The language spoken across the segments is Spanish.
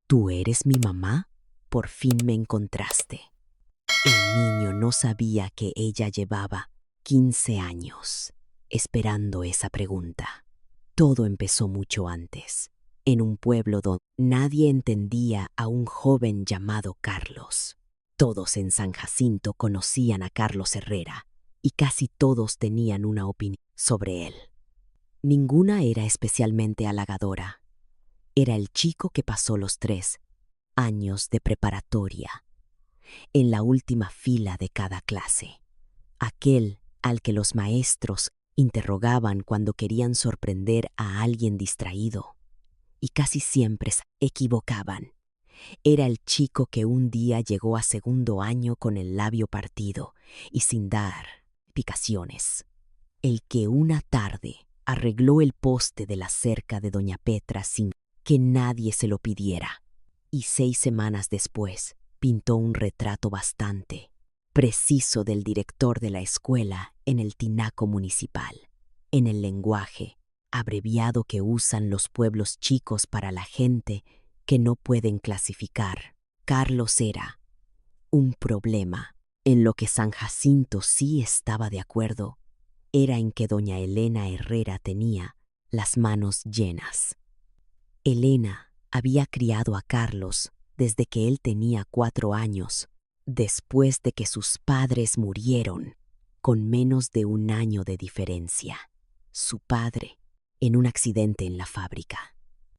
¿Tú eres mi mamá? Por fin me encontraste. El niño no sabía que ella llevaba 15 años esperando esa pregunta. Todo empezó mucho antes, en un pueblo donde nadie entendía a un joven llamado Carlos. Todos en San Jacinto conocían a Carlos Herrera y casi todos tenían una opinión sobre él. Ninguna era especialmente halagadora. Era el chico que pasó los 3 años de preparatoria en la última fila de cada clase, aquel al que los maestros interrogaban cuando querían sorprender a alguien distraído, y casi siempre se equivocaban. Era el chico que un día llegó a segundo año con el labio partido y sin dar explicaciones. El que una tarde arregló el poste de la cerca de Doña Petra sin que nadie se lo pidiera, y 6 semanas después pintó un retrato bastante preciso del director de la escuela en el tinaco municipal, en el lenguaje abreviado que usan los pueblos chicos para la gente que no pueden clasificar. Carlos era un problema. En lo que San Jacinto sí estaba de acuerdo era en que doña Elena Herrera tenía las manos llenas. Elena había criado a Carlos desde que él tenía 4 años, después de que sus padres murieron, con menos de un año de diferencia. Su padre, en un accidente en la fábrica.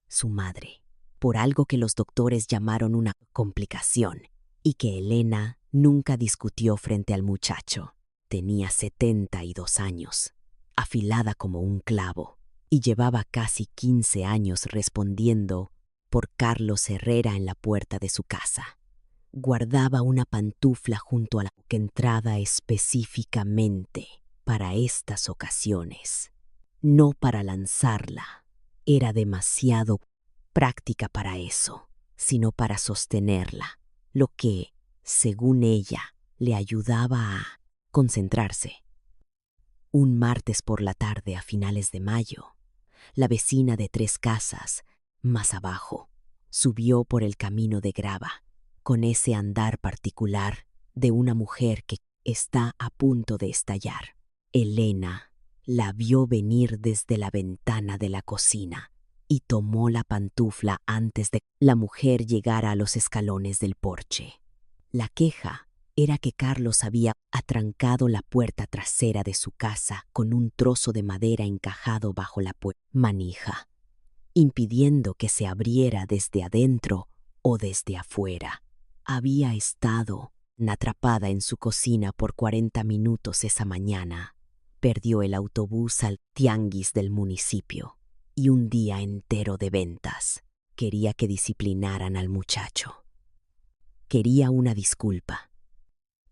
Su madre, por algo que los doctores llamaron una complicación, y que Elena nunca discutió frente al muchacho. Tenía 72 años, afilada como un clavo, y llevaba casi 15 años respondiendo por Carlos Herrera en la puerta de su casa. Guardaba una pantufla junto a la entrada específicamente para estas ocasiones, no para lanzarla. Era demasiado práctica para eso, sino para sostenerla, lo que, según ella, le ayudaba a concentrarse. Un martes por la tarde a finales de mayo, la vecina de 3 casas más abajo subió por el camino de grava, con ese andar particular de una mujer que está a punto de estallar. Elena la vio venir desde la ventana de la cocina y tomó la pantufla antes de que la mujer llegara a los escalones del porche. La queja era que Carlos había atrancado la puerta trasera de su casa con un trozo de madera encajado bajo la manija, impidiendo que se abriera desde adentro o desde afuera. Había estado atrapada en su cocina por 40 minutos esa mañana. Perdió el autobús al tianguis del municipio y un día entero de ventas. Quería que disciplinaran al muchacho. Quería una disculpa.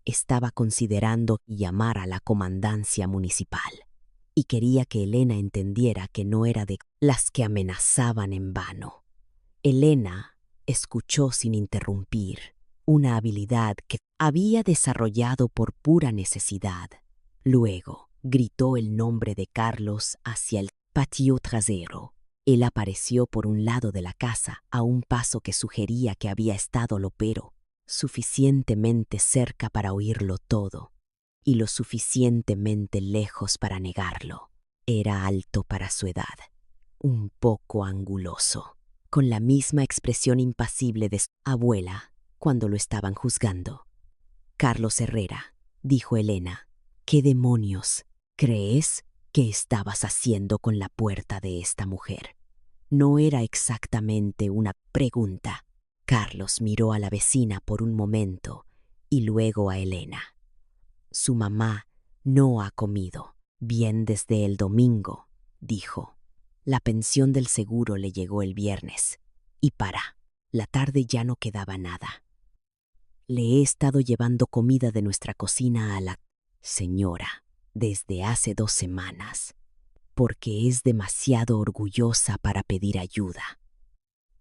Estaba considerando llamar a la comandancia municipal y quería que Elena entendiera que no era de las que amenazaban en vano. Elena escuchó sin interrumpir, una habilidad que había desarrollado por pura necesidad. Luego gritó el nombre de Carlos hacia el patio trasero. Él apareció por un lado de la casa a un paso que sugería que había estado pero suficientemente cerca para oírlo todo y lo suficientemente lejos para negarlo. Era alto para su edad, un poco anguloso, con la misma expresión impasible de su abuela cuando lo estaban juzgando. Carlos Herrera, dijo Elena, ¿qué demonios crees que estabas haciendo con la puerta de esta mujer? No era exactamente una pregunta. Carlos miró a la vecina por un momento y luego a Elena. Su mamá no ha comido bien desde el domingo, dijo. La pensión del seguro le llegó el viernes y para la tarde ya no quedaba nada. Le he estado llevando comida de nuestra cocina a la señora desde hace 2 semanas, porque es demasiado orgullosa para pedir ayuda.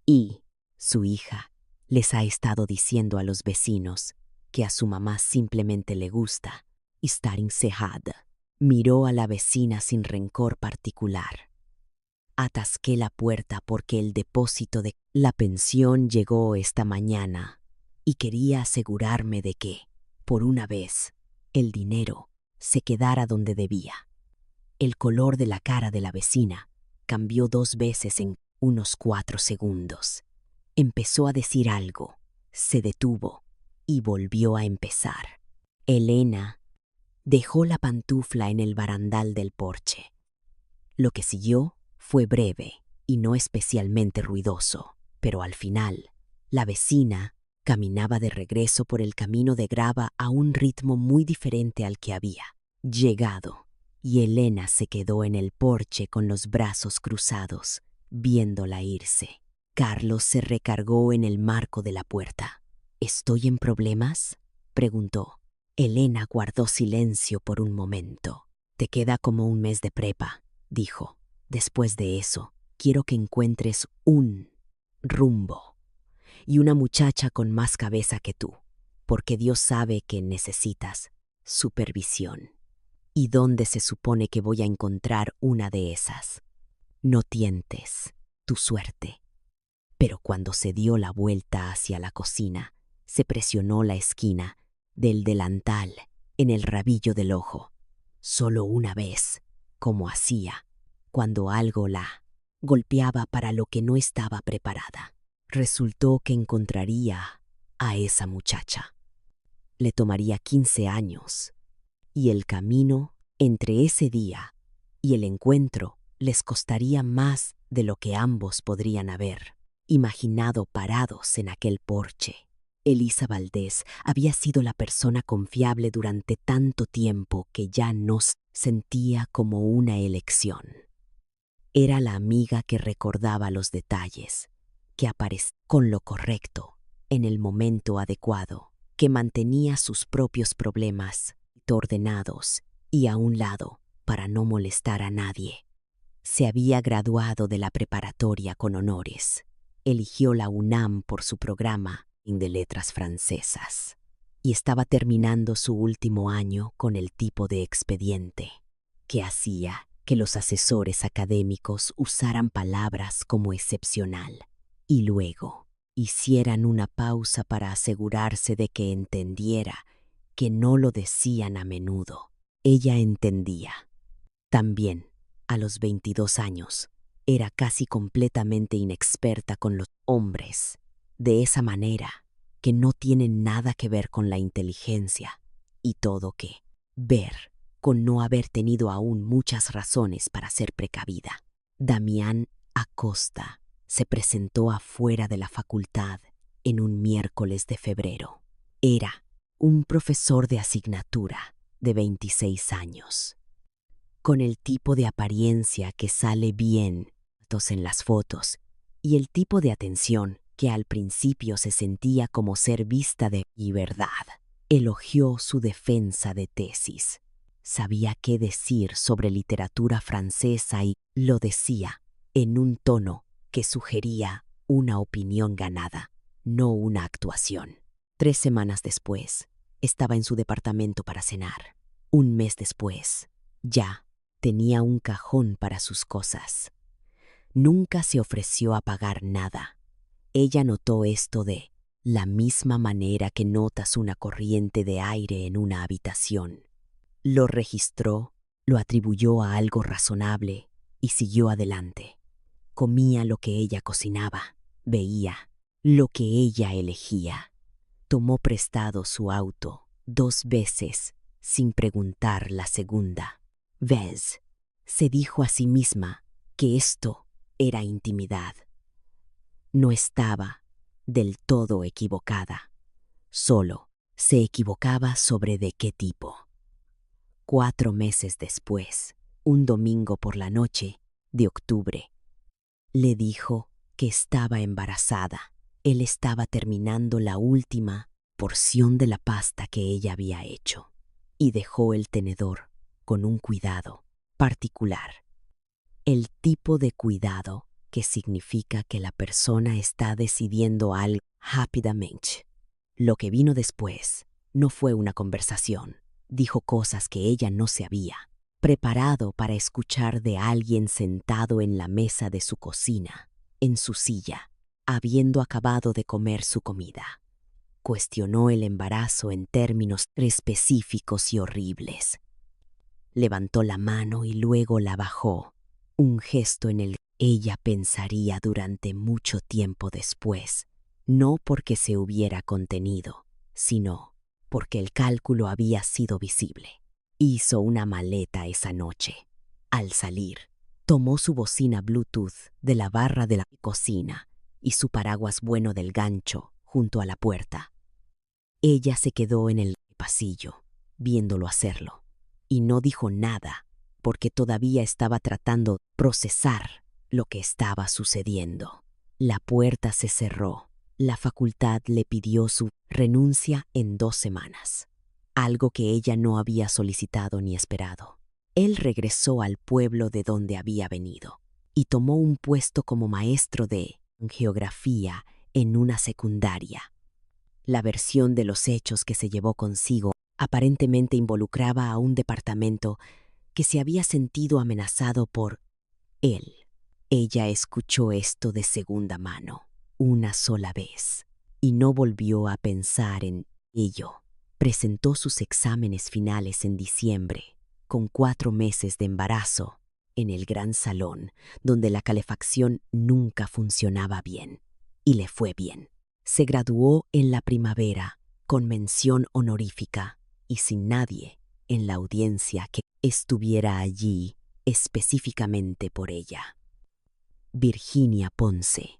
Y su hija les ha estado diciendo a los vecinos que a su mamá simplemente le gusta estar encejada. Miró a la vecina sin rencor particular. Atasqué la puerta porque el depósito de la pensión llegó esta mañana y quería asegurarme de que, por una vez, el dinero se quedara donde debía. El color de la cara de la vecina cambió 2 veces en unos 4 segundos. Empezó a decir algo, se detuvo y volvió a empezar. Elena dejó la pantufla en el barandal del porche. Lo que siguió fue breve y no especialmente ruidoso, pero al final, la vecina caminaba de regreso por el camino de grava a un ritmo muy diferente al que había llegado, y Elena se quedó en el porche con los brazos cruzados, viéndola irse. Carlos se recargó en el marco de la puerta. ¿Estoy en problemas?, preguntó. Elena guardó silencio por un momento. Te queda como un mes de prepa, dijo. Después de eso, quiero que encuentres un rumbo y una muchacha con más cabeza que tú, porque Dios sabe que necesitas supervisión. ¿Y dónde se supone que voy a encontrar una de esas? No tientes tu suerte. Pero cuando se dio la vuelta hacia la cocina, se presionó la esquina del delantal en el rabillo del ojo, solo una vez, como hacía cuando algo la golpeaba para lo que no estaba preparada. Resultó que encontraría a esa muchacha. Le tomaría 15 años, y el camino entre ese día y el encuentro les costaría más de lo que ambos podrían haber imaginado parados en aquel porche. Elisa Valdés había sido la persona confiable durante tanto tiempo que ya no sentía como una elección. Era la amiga que recordaba los detalles, que aparecía con lo correcto, en el momento adecuado, que mantenía sus propios problemas ordenados y a un lado para no molestar a nadie. Se había graduado de la preparatoria con honores. Eligió la UNAM por su programa de letras francesas y estaba terminando su último año con el tipo de expediente que hacía que los asesores académicos usaran palabras como excepcional y luego hicieran una pausa para asegurarse de que entendiera que no lo decían a menudo. Ella entendía. También, a los 22 años, era casi completamente inexperta con los hombres, de esa manera que no tienen nada que ver con la inteligencia y todo que ver con no haber tenido aún muchas razones para ser precavida. Damián Acosta se presentó afuera de la facultad en un miércoles de febrero. Era un profesor de asignatura de 26 años, con el tipo de apariencia que sale bien en las fotos y el tipo de atención que al principio se sentía como ser vista de y verdad. Elogió su defensa de tesis. Sabía qué decir sobre literatura francesa y lo decía en un tono que sugería una opinión ganada, no una actuación. 3 semanas después, estaba en su departamento para cenar. Un mes después, ya tenía un cajón para sus cosas. Nunca se ofreció a pagar nada. Ella notó esto de la misma manera que notas una corriente de aire en una habitación. Lo registró, lo atribuyó a algo razonable y siguió adelante. Comía lo que ella cocinaba, veía lo que ella elegía. Tomó prestado su auto 2 veces sin preguntar la segunda vez. Se dijo a sí misma que esto era intimidad. No estaba del todo equivocada, solo se equivocaba sobre de qué tipo. 4 meses después, un domingo por la noche de octubre, le dijo que estaba embarazada. Él estaba terminando la última porción de la pasta que ella había hecho y dejó el tenedor con un cuidado particular. El tipo de cuidado que significa que la persona está decidiendo algo rápidamente. Lo que vino después no fue una conversación. Dijo cosas que ella no sabía. preparado para escuchar de alguien sentado en la mesa de su cocina, en su silla, habiendo acabado de comer su comida. Cuestionó el embarazo en términos específicos y horribles. Levantó la mano y luego la bajó, un gesto en el que ella pensaría durante mucho tiempo después, no porque se hubiera contenido, sino porque el cálculo había sido visible. Hizo una maleta esa noche. Al salir, tomó su bocina Bluetooth de la barra de la cocina y su paraguas bueno del gancho junto a la puerta. Ella se quedó en el pasillo, viéndolo hacerlo, y no dijo nada porque todavía estaba tratando de procesar lo que estaba sucediendo. La puerta se cerró. La facultad le pidió su renuncia en 2 semanas, algo que ella no había solicitado ni esperado. Él regresó al pueblo de donde había venido y tomó un puesto como maestro de geografía en una secundaria. La versión de los hechos que se llevó consigo aparentemente involucraba a un departamento que se había sentido amenazado por él. Ella escuchó esto de segunda mano, una sola vez, y no volvió a pensar en ello. Presentó sus exámenes finales en diciembre, con 4 meses de embarazo, en el gran salón, donde la calefacción nunca funcionaba bien, y le fue bien. Se graduó en la primavera, con mención honorífica, y sin nadie en la audiencia que estuviera allí específicamente por ella. Virginia Ponce,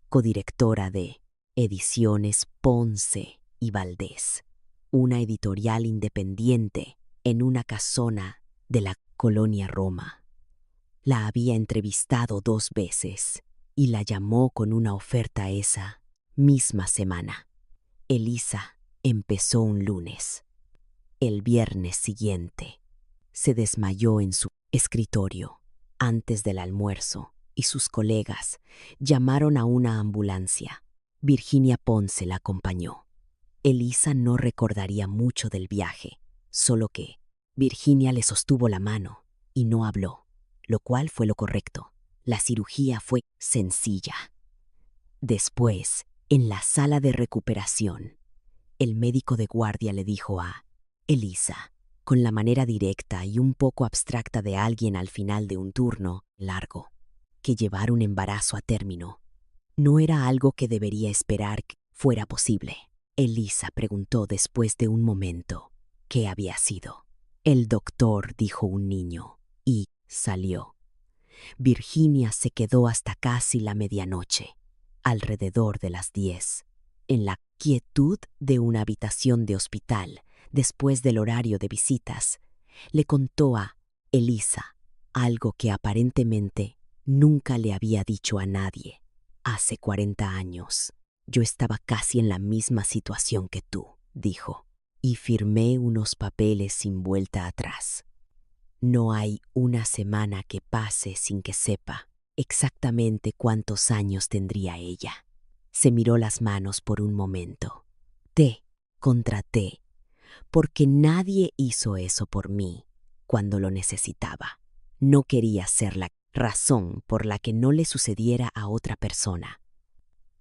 codirectora de Ediciones Ponce y Valdés, una editorial independiente en una casona de la colonia Roma. La había entrevistado 2 veces y la llamó con una oferta esa misma semana. Elisa empezó un lunes. El viernes siguiente se desmayó en su escritorio antes del almuerzo y sus colegas llamaron a una ambulancia. Virginia Ponce la acompañó. Elisa no recordaría mucho del viaje, solo que Virginia le sostuvo la mano y no habló, lo cual fue lo correcto. La cirugía fue sencilla. Después, en la sala de recuperación, el médico de guardia le dijo a Elisa, con la manera directa y un poco abstracta de alguien al final de un turno largo, que llevar un embarazo a término no era algo que debería esperar que fuera posible. Elisa preguntó después de un momento qué había sido. El doctor dijo un niño y salió. Virginia se quedó hasta casi la medianoche, alrededor de las 10, en la quietud de una habitación de hospital después del horario de visitas. Le contó a Elisa algo que aparentemente nunca le había dicho a nadie. Hace 40 años, yo estaba casi en la misma situación que tú, dijo, y firmé unos papeles sin vuelta atrás. No hay una semana que pase sin que sepa exactamente cuántos años tendría ella. Se miró las manos por un momento. Te contraté porque nadie hizo eso por mí cuando lo necesitaba. No quería ser la razón por la que no le sucediera a otra persona.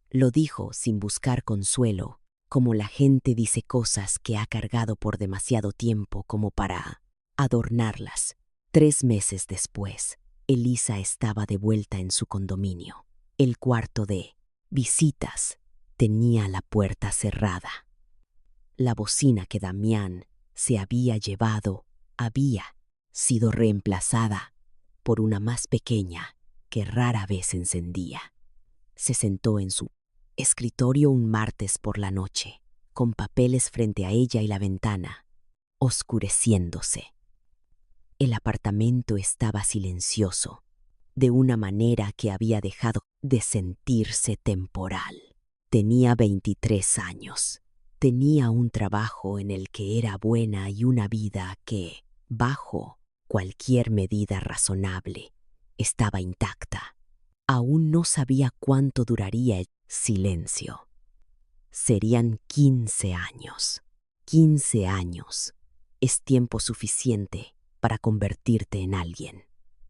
Lo dijo sin buscar consuelo, como la gente dice cosas que ha cargado por demasiado tiempo como para adornarlas. 3 meses después, Elisa estaba de vuelta en su condominio. El cuarto de visitas tenía la puerta cerrada. La bocina que Damián se había llevado había sido reemplazada por una más pequeña que rara vez encendía. Se sentó en su escritorio un martes por la noche, con papeles frente a ella y la ventana, oscureciéndose. El apartamento estaba silencioso, de una manera que había dejado de sentirse temporal. Tenía 23 años. Tenía un trabajo en el que era buena y una vida que, bajo cualquier medida razonable, estaba intacta. Aún no sabía cuánto duraría el silencio. Serían 15 años. 15 años. Es tiempo suficiente para convertirte en alguien.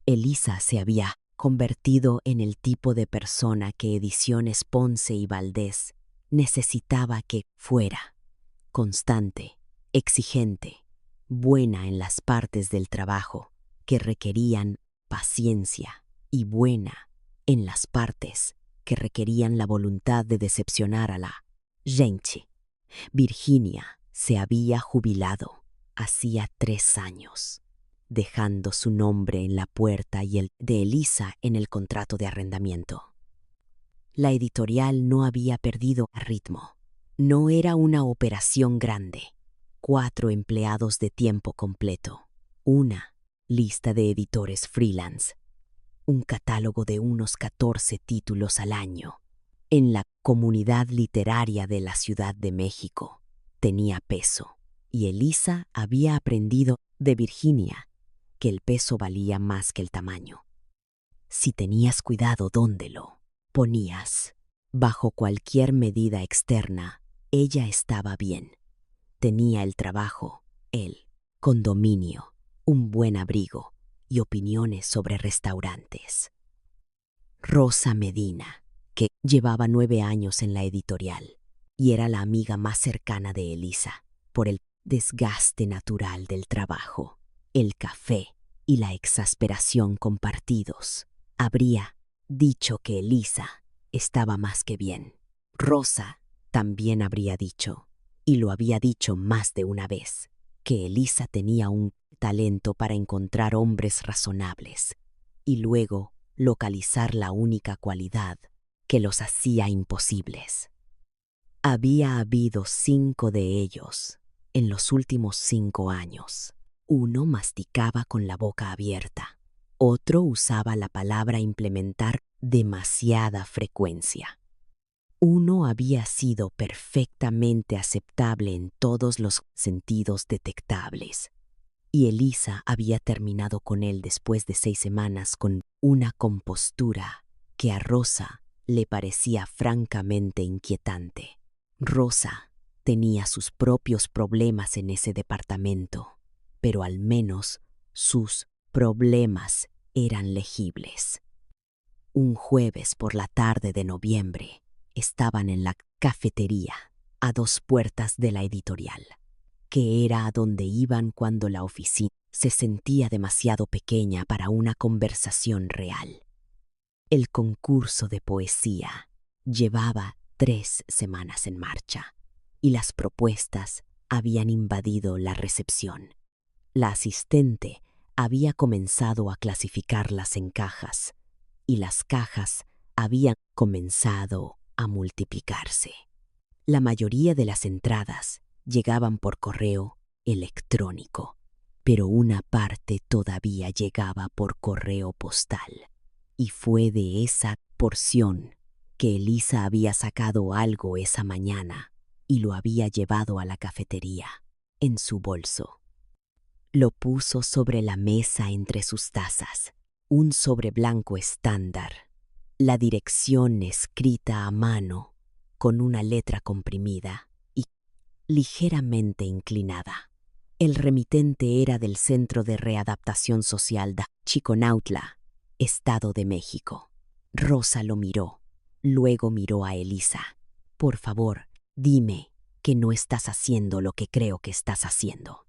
Elisa se había convertido en el tipo de persona que Ediciones Ponce y Valdés necesitaba que fuera: constante, exigente, buena en las partes del trabajo que requerían paciencia y buena en las partes que requerían la voluntad de decepcionar a la gente. Virginia se había jubilado hacía 3 años, dejando su nombre en la puerta y el de Elisa en el contrato de arrendamiento. La editorial no había perdido ritmo. No era una operación grande. 4 empleados de tiempo completo, una lista de editores freelance, un catálogo de unos 14 títulos al año. En la comunidad literaria de la Ciudad de México tenía peso, y Elisa había aprendido de Virginia que el peso valía más que el tamaño. Si tenías cuidado dónde lo ponías, bajo cualquier medida externa, ella estaba bien. Tenía el trabajo, el condominio, un buen abrigo y opiniones sobre restaurantes. Rosa Medina, que llevaba 9 años en la editorial y era la amiga más cercana de Elisa por el desgaste natural del trabajo, el café y la exasperación compartidos, habría dicho que Elisa estaba más que bien. Rosa también habría dicho, y lo había dicho más de una vez, que Elisa tenía un talento para encontrar hombres razonables y luego localizar la única cualidad que los hacía imposibles. Había habido 5 de ellos en los últimos 5 años. Uno masticaba con la boca abierta, otro usaba la palabra implementar demasiada frecuencia. Uno había sido perfectamente aceptable en todos los sentidos detectables, y Elisa había terminado con él después de 6 semanas con una compostura que a Rosa le parecía francamente inquietante. Rosa tenía sus propios problemas en ese departamento, pero al menos sus problemas eran legibles. Un jueves por la tarde de noviembre, estaban en la cafetería, a 2 puertas de la editorial, que era a donde iban cuando la oficina se sentía demasiado pequeña para una conversación real. El concurso de poesía llevaba 3 semanas en marcha, y las propuestas habían invadido la recepción. La asistente había comenzado a clasificarlas en cajas, y las cajas habían comenzado a multiplicarse. La mayoría de las entradas llegaban por correo electrónico, pero una parte todavía llegaba por correo postal, y fue de esa porción que Elisa había sacado algo esa mañana y lo había llevado a la cafetería en su bolso. Lo puso sobre la mesa entre sus tazas, un sobre blanco estándar, la dirección escrita a mano con una letra comprimida y ligeramente inclinada. El remitente era del Centro de Readaptación Social de Chiconautla, Estado de México. Rosa lo miró, luego miró a Elisa. Por favor, dime que no estás haciendo lo que creo que estás haciendo.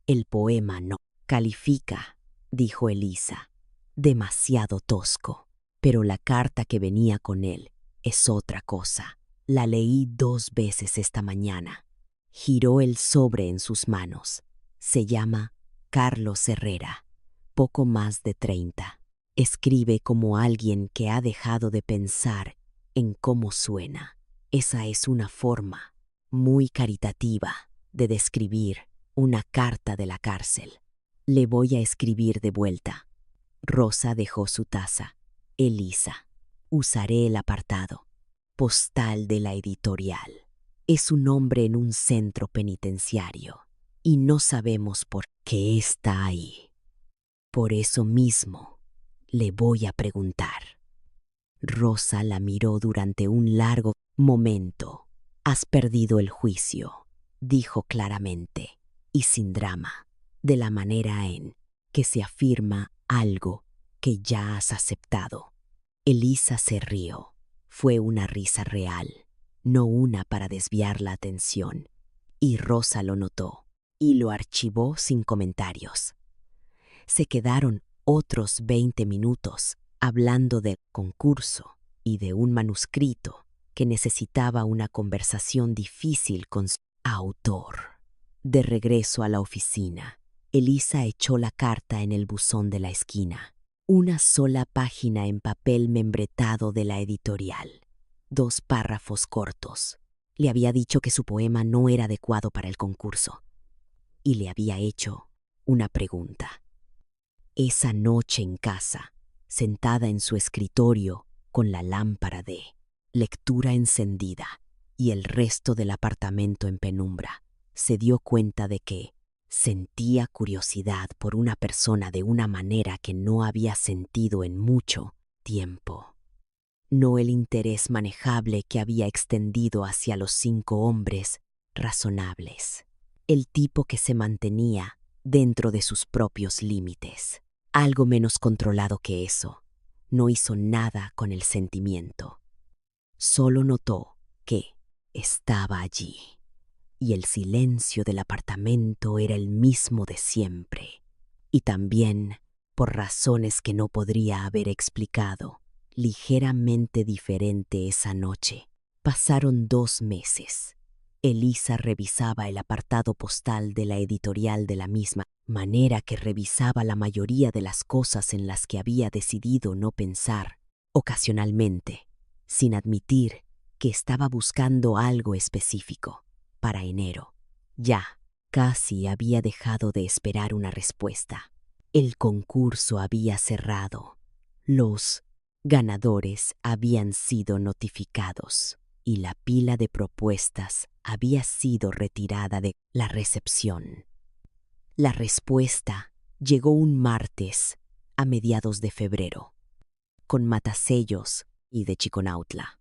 El poema no califica, dijo Elisa. Demasiado tosco, pero la carta que venía con él es otra cosa. La leí 2 veces esta mañana. Giró el sobre en sus manos. Se llama Carlos Herrera, poco más de 30. Escribe como alguien que ha dejado de pensar en cómo suena. Esa es una forma muy caritativa de describir una carta de la cárcel. Le voy a escribir de vuelta. Rosa dejó su taza. Elisa, usaré el apartado postal de la editorial. Es un hombre en un centro penitenciario y no sabemos por qué está ahí. Por eso mismo le voy a preguntar. Rosa la miró durante un largo momento. Has perdido el juicio, dijo claramente y sin drama. de la manera en que se afirma algo que ya has aceptado. Elisa se rió. Fue una risa real, no una para desviar la atención, y Rosa lo notó y lo archivó sin comentarios. Se quedaron otros 20 minutos hablando del concurso y de un manuscrito que necesitaba una conversación difícil con su autor. De regreso a la oficina, Elisa echó la carta en el buzón de la esquina. Una sola página en papel membretado de la editorial. 2 párrafos cortos. Le había dicho que su poema no era adecuado para el concurso. Y le había hecho una pregunta. Esa noche en casa, sentada en su escritorio con la lámpara de lectura encendida y el resto del apartamento en penumbra, se dio cuenta de que sentía curiosidad por una persona de una manera que no había sentido en mucho tiempo. No el interés manejable que había extendido hacia los 5 hombres razonables. El tipo que se mantenía dentro de sus propios límites. Algo menos controlado que eso. No hizo nada con el sentimiento. Solo notó que estaba allí. Y el silencio del apartamento era el mismo de siempre. Y también, por razones que no podría haber explicado, ligeramente diferente esa noche. Pasaron 2 meses. Elisa revisaba el apartado postal de la editorial de la misma manera que revisaba la mayoría de las cosas en las que había decidido no pensar, ocasionalmente, sin admitir que estaba buscando algo específico. Para enero, ya casi había dejado de esperar una respuesta. El concurso había cerrado. Los ganadores habían sido notificados y la pila de propuestas había sido retirada de la recepción. La respuesta llegó un martes a mediados de febrero, con matasellos y de Chiconautla.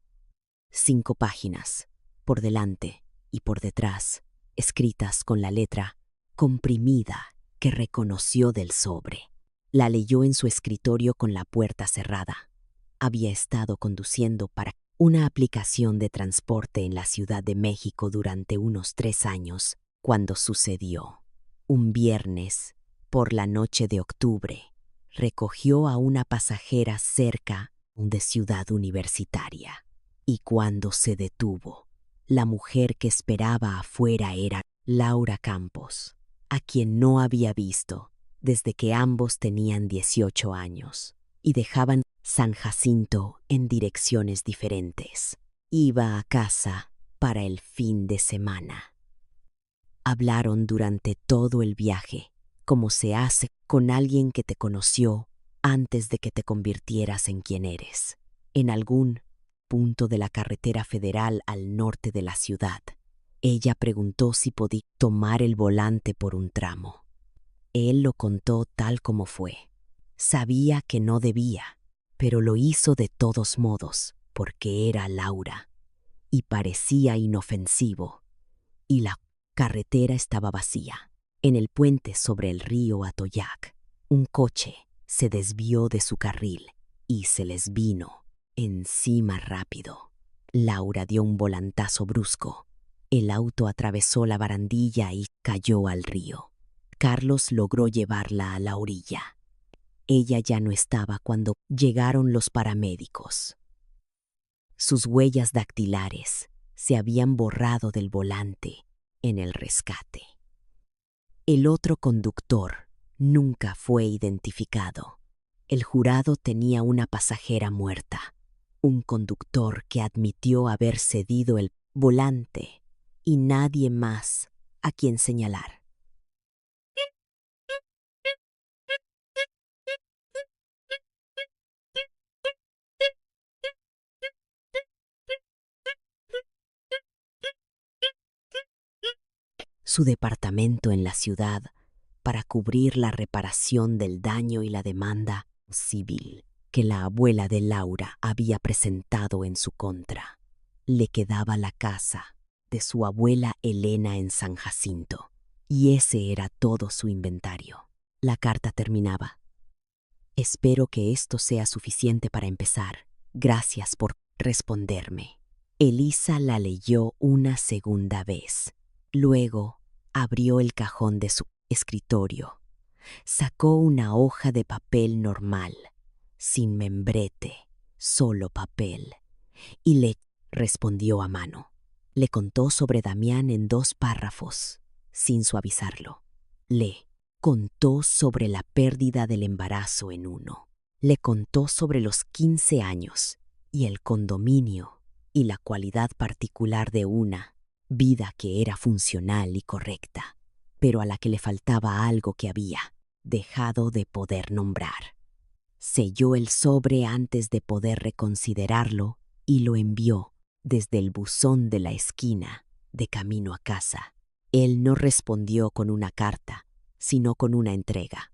5 páginas, por delante y por detrás, escritas con la letra comprimida que reconoció del sobre. La leyó en su escritorio con la puerta cerrada. Había estado conduciendo para una aplicación de transporte en la Ciudad de México durante unos 3 años, cuando sucedió. Un viernes, por la noche de octubre, recogió a una pasajera cerca de Ciudad Universitaria. Y cuando se detuvo, la mujer que esperaba afuera era Laura Campos, a quien no había visto desde que ambos tenían 18 años y dejaban San Jacinto en direcciones diferentes. Iba a casa para el fin de semana. Hablaron durante todo el viaje, como se hace con alguien que te conoció antes de que te convirtieras en quien eres, en algún punto de la carretera federal al norte de la ciudad. Ella preguntó si podía tomar el volante por un tramo. Él lo contó tal como fue. Sabía que no debía, pero lo hizo de todos modos, porque era Laura, y parecía inofensivo, y la carretera estaba vacía. En el puente sobre el río Atoyac, un coche se desvió de su carril y se les vino encima rápido. Laura dio un volantazo brusco. El auto atravesó la barandilla y cayó al río. Carlos logró llevarla a la orilla. Ella ya no estaba cuando llegaron los paramédicos. Sus huellas dactilares se habían borrado del volante en el rescate. El otro conductor nunca fue identificado. El jurado tenía una pasajera muerta, un conductor que admitió haber cedido el volante y nadie más a quien señalar. Su departamento en la ciudad para cubrir la reparación del daño y la demanda civil que la abuela de Laura había presentado en su contra. Le quedaba la casa de su abuela Elena en San Jacinto Y ese era todo su inventario. La carta terminaba: espero que esto sea suficiente para empezar. Gracias por responderme. Elisa la leyó una segunda vez. Luego abrió el cajón de su escritorio. Sacó una hoja de papel normal, sin membrete, solo papel, y le respondió a mano. Le contó sobre Damián en 2 párrafos, sin suavizarlo. Le contó sobre la pérdida del embarazo en 1. Le contó sobre los 15 años y el condominio y la cualidad particular de una vida que era funcional y correcta, pero a la que le faltaba algo que había dejado de poder nombrar. Selló el sobre antes de poder reconsiderarlo y lo envió desde el buzón de la esquina, de camino a casa. Él no respondió con una carta, sino con una entrega.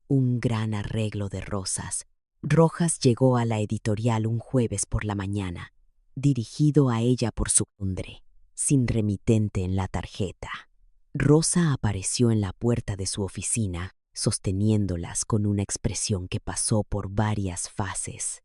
Un gran arreglo de rosas. Rojas llegó a la editorial un jueves por la mañana, dirigido a ella por su hombre, sin remitente en la tarjeta. Rosa apareció en la puerta de su oficina, sosteniéndolas con una expresión que pasó por varias fases,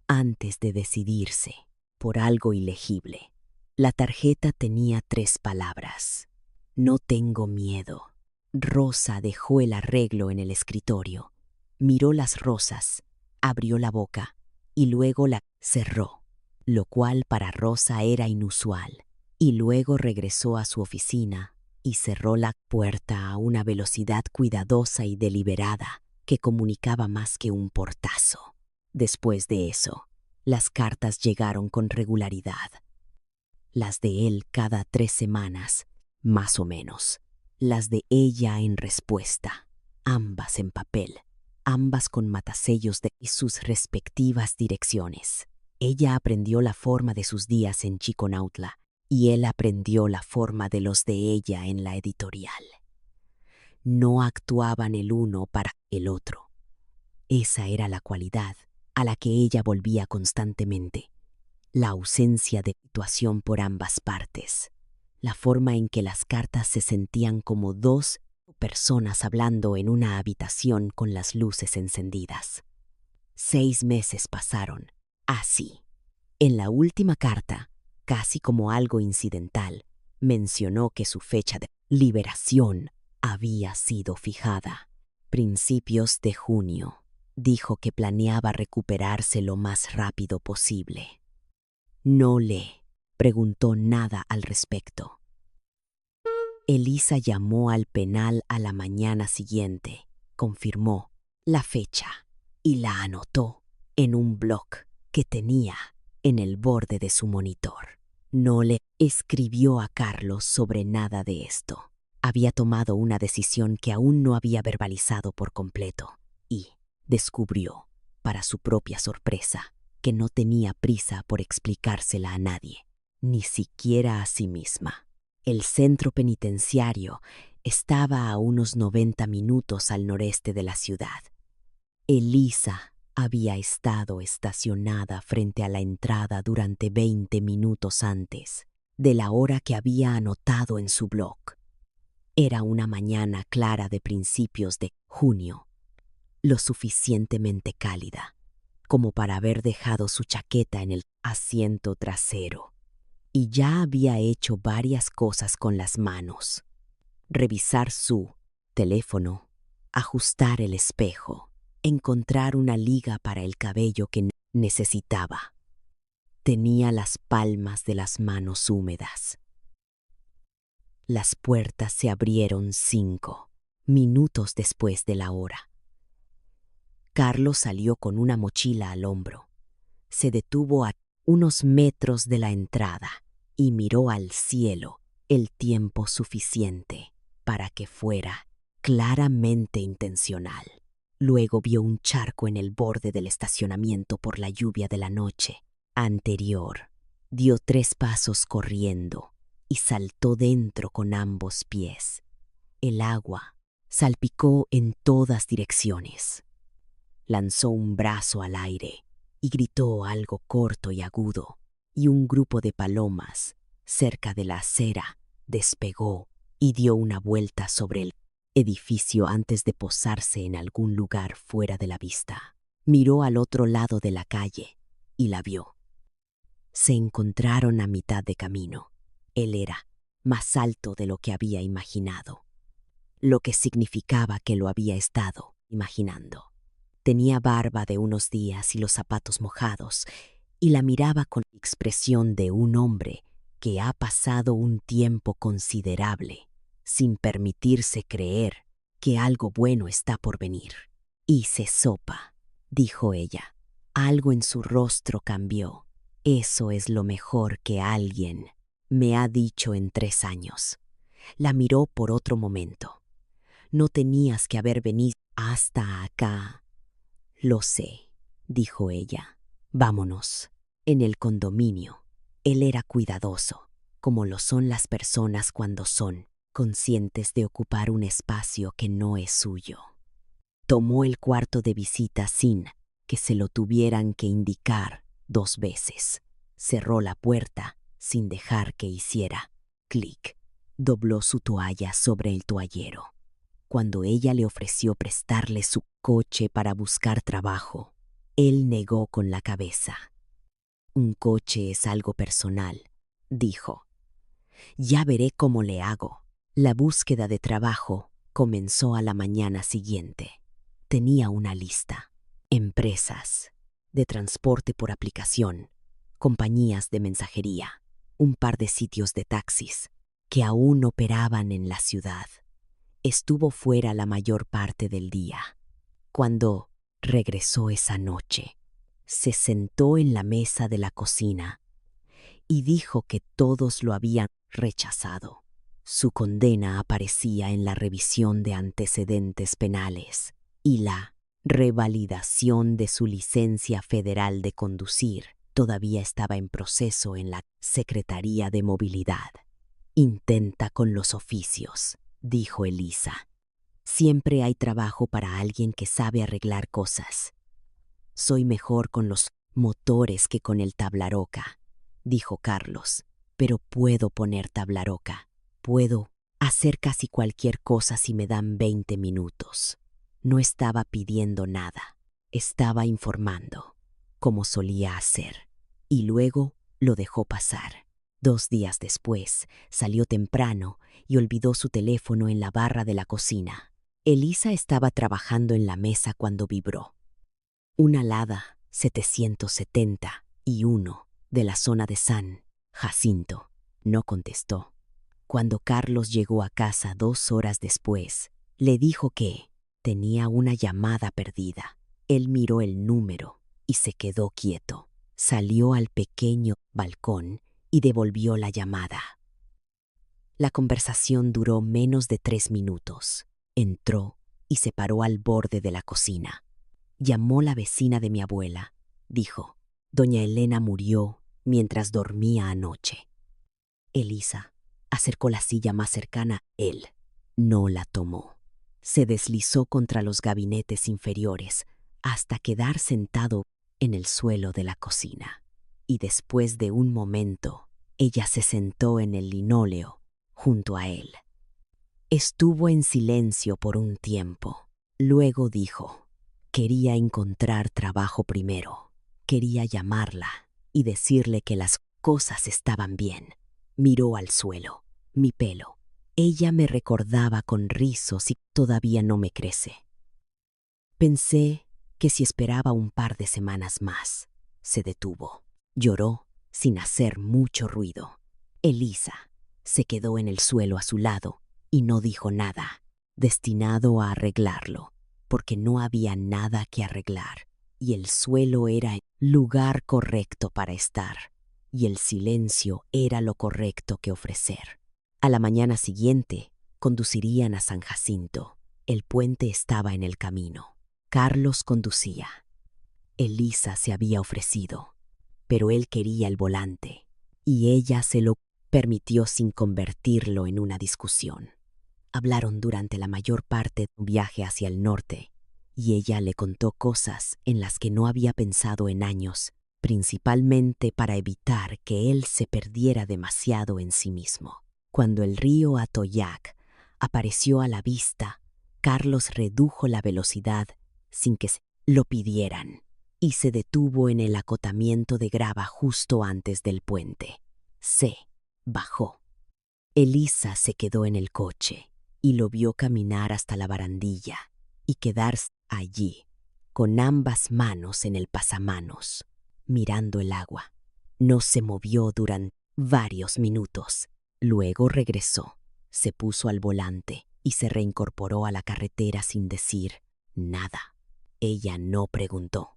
antes de decidirse por algo ilegible. La tarjeta tenía 3 palabras: no tengo miedo. Rosa dejó el arreglo en el escritorio, miró las rosas, abrió la boca y luego la cerró, lo cual para Rosa era inusual, y luego regresó a su oficina y cerró la puerta a una velocidad cuidadosa y deliberada que comunicaba más que un portazo. Después de eso, las cartas llegaron con regularidad. Las de él cada 3 semanas, más o menos. Las de ella en respuesta, ambas en papel, ambas con matasellos de sus respectivas direcciones. Ella aprendió la forma de sus días en Chiconautla y él aprendió la forma de los de ella en la editorial. No actuaban el uno para el otro. Esa era la cualidad a la que ella volvía constantemente: la ausencia de situación por ambas partes, la forma en que las cartas se sentían como 2 personas hablando en una habitación con las luces encendidas. 6 meses pasaron así. En la última carta, casi como algo incidental, mencionó que su fecha de liberación había sido fijada: principios de junio. Dijo que planeaba recuperarse lo más rápido posible. No le preguntó nada al respecto. Elisa llamó al penal a la mañana siguiente, confirmó la fecha y la anotó en un bloc que tenía en el borde de su monitor. No le escribió a Carlos sobre nada de esto. Había tomado una decisión que aún no había verbalizado por completo y descubrió, para su propia sorpresa, que no tenía prisa por explicársela a nadie, ni siquiera a sí misma. El centro penitenciario estaba a unos 90 minutos al noreste de la ciudad. Elisa había estado estacionada frente a la entrada durante 20 minutos antes de la hora que había anotado en su blog. Era una mañana clara de principios de junio, lo suficientemente cálida como para haber dejado su chaqueta en el asiento trasero, y ya había hecho varias cosas con las manos: revisar su teléfono, ajustar el espejo, encontrar una liga para el cabello que necesitaba. Tenía las palmas de las manos húmedas. Las puertas se abrieron 5 minutos después de la hora. Carlos salió con una mochila al hombro. Se detuvo a unos metros de la entrada y miró al cielo el tiempo suficiente para que fuera claramente intencional. Luego vio un charco en el borde del estacionamiento por la lluvia de la noche anterior. Dio 3 pasos corriendo y saltó dentro con ambos pies. El agua salpicó en todas direcciones. Lanzó un brazo al aire y gritó algo corto y agudo, y un grupo de palomas cerca de la acera despegó y dio una vuelta sobre el edificio antes de posarse en algún lugar fuera de la vista. Miró al otro lado de la calle y la vio. Se encontraron a mitad de camino. Él era más alto de lo que había imaginado, lo que significaba que lo había estado imaginando. Tenía barba de unos días y los zapatos mojados, y la miraba con la expresión de un hombre que ha pasado un tiempo considerable sin permitirse creer que algo bueno está por venir. Hice sopa, dijo ella. Algo en su rostro cambió. Eso es lo mejor que alguien me ha dicho en 3 años. La miró por otro momento. No tenías que haber venido hasta acá. Lo sé, dijo ella. Vámonos. En el condominio, él era cuidadoso, como lo son las personas cuando son conscientes de ocupar un espacio que no es suyo. Tomó el cuarto de visita sin que se lo tuvieran que indicar 2 veces. Cerró la puerta sin dejar que hiciera clic. Dobló su toalla sobre el toallero. Cuando ella le ofreció prestarle su coche para buscar trabajo, él negó con la cabeza. Un coche es algo personal, dijo. Ya veré cómo le hago. La búsqueda de trabajo comenzó a la mañana siguiente. Tenía una lista. Empresas de transporte por aplicación, compañías de mensajería, un par de sitios de taxis que aún operaban en la ciudad. Estuvo fuera la mayor parte del día. Cuando regresó esa noche, se sentó en la mesa de la cocina y dijo que todos lo habían rechazado. Su condena aparecía en la revisión de antecedentes penales y la revalidación de su licencia federal de conducir todavía estaba en proceso en la Secretaría de Movilidad. Intenta con los oficios, dijo Elisa. Siempre hay trabajo para alguien que sabe arreglar cosas. Soy mejor con los motores que con el tablaroca, dijo Carlos, pero puedo poner tablaroca. Puedo hacer casi cualquier cosa si me dan 20 minutos. No estaba pidiendo nada, estaba informando, como solía hacer, y luego lo dejó pasar. 2 días después, salió temprano y olvidó su teléfono en la barra de la cocina. Elisa estaba trabajando en la mesa cuando vibró. Una Lada 771 de la zona de San Jacinto. No contestó. Cuando Carlos llegó a casa 2 horas después, le dijo que tenía una llamada perdida. Él miró el número y se quedó quieto. Salió al pequeño balcón y devolvió la llamada. La conversación duró menos de 3 minutos. Entró y se paró al borde de la cocina. Llamó la vecina de mi abuela, dijo. Doña Elena murió mientras dormía anoche. Elisa acercó la silla más cercana. Él no la tomó. Se deslizó contra los gabinetes inferiores hasta quedar sentado en el suelo de la cocina. Y después de un momento, ella se sentó en el linóleo junto a él. Estuvo en silencio por un tiempo. Luego dijo, quería encontrar trabajo primero. Quería llamarla y decirle que las cosas estaban bien. Miró al suelo, mi pelo. Ella me recordaba con rizos y todavía no me crece. Pensé que si esperaba un par de semanas más, se detuvo. Lloró sin hacer mucho ruido. Elisa se quedó en el suelo a su lado y no dijo nada, destinado a arreglarlo, porque no había nada que arreglar, y el suelo era el lugar correcto para estar, y el silencio era lo correcto que ofrecer. A la mañana siguiente, conducirían a San Jacinto. El puente estaba en el camino. Carlos conducía. Elisa se había ofrecido, pero él quería el volante, y ella se lo permitió sin convertirlo en una discusión. Hablaron durante la mayor parte de un viaje hacia el norte, y ella le contó cosas en las que no había pensado en años, principalmente para evitar que él se perdiera demasiado en sí mismo. Cuando el río Atoyac apareció a la vista, Carlos redujo la velocidad sin que se lo pidieran y se detuvo en el acotamiento de grava justo antes del puente. Se bajó. Elisa se quedó en el coche y lo vio caminar hasta la barandilla y quedarse allí, con ambas manos en el pasamanos, mirando el agua. No se movió durante varios minutos. Luego regresó, se puso al volante y se reincorporó a la carretera sin decir nada. Ella no preguntó.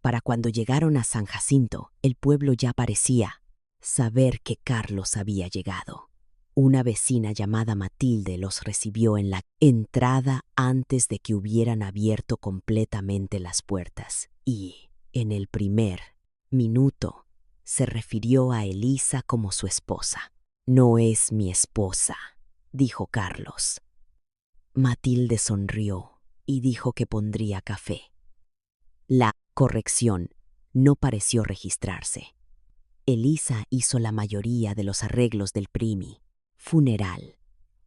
Para cuando llegaron a San Jacinto, el pueblo ya parecía saber que Carlos había llegado. Una vecina llamada Matilde los recibió en la entrada antes de que hubieran abierto completamente las puertas y, en el primer minuto, se refirió a Elisa como su esposa. «No es mi esposa», dijo Carlos. Matilde sonrió y dijo que pondría café. La corrección no pareció registrarse. Elisa hizo la mayoría de los arreglos del funeral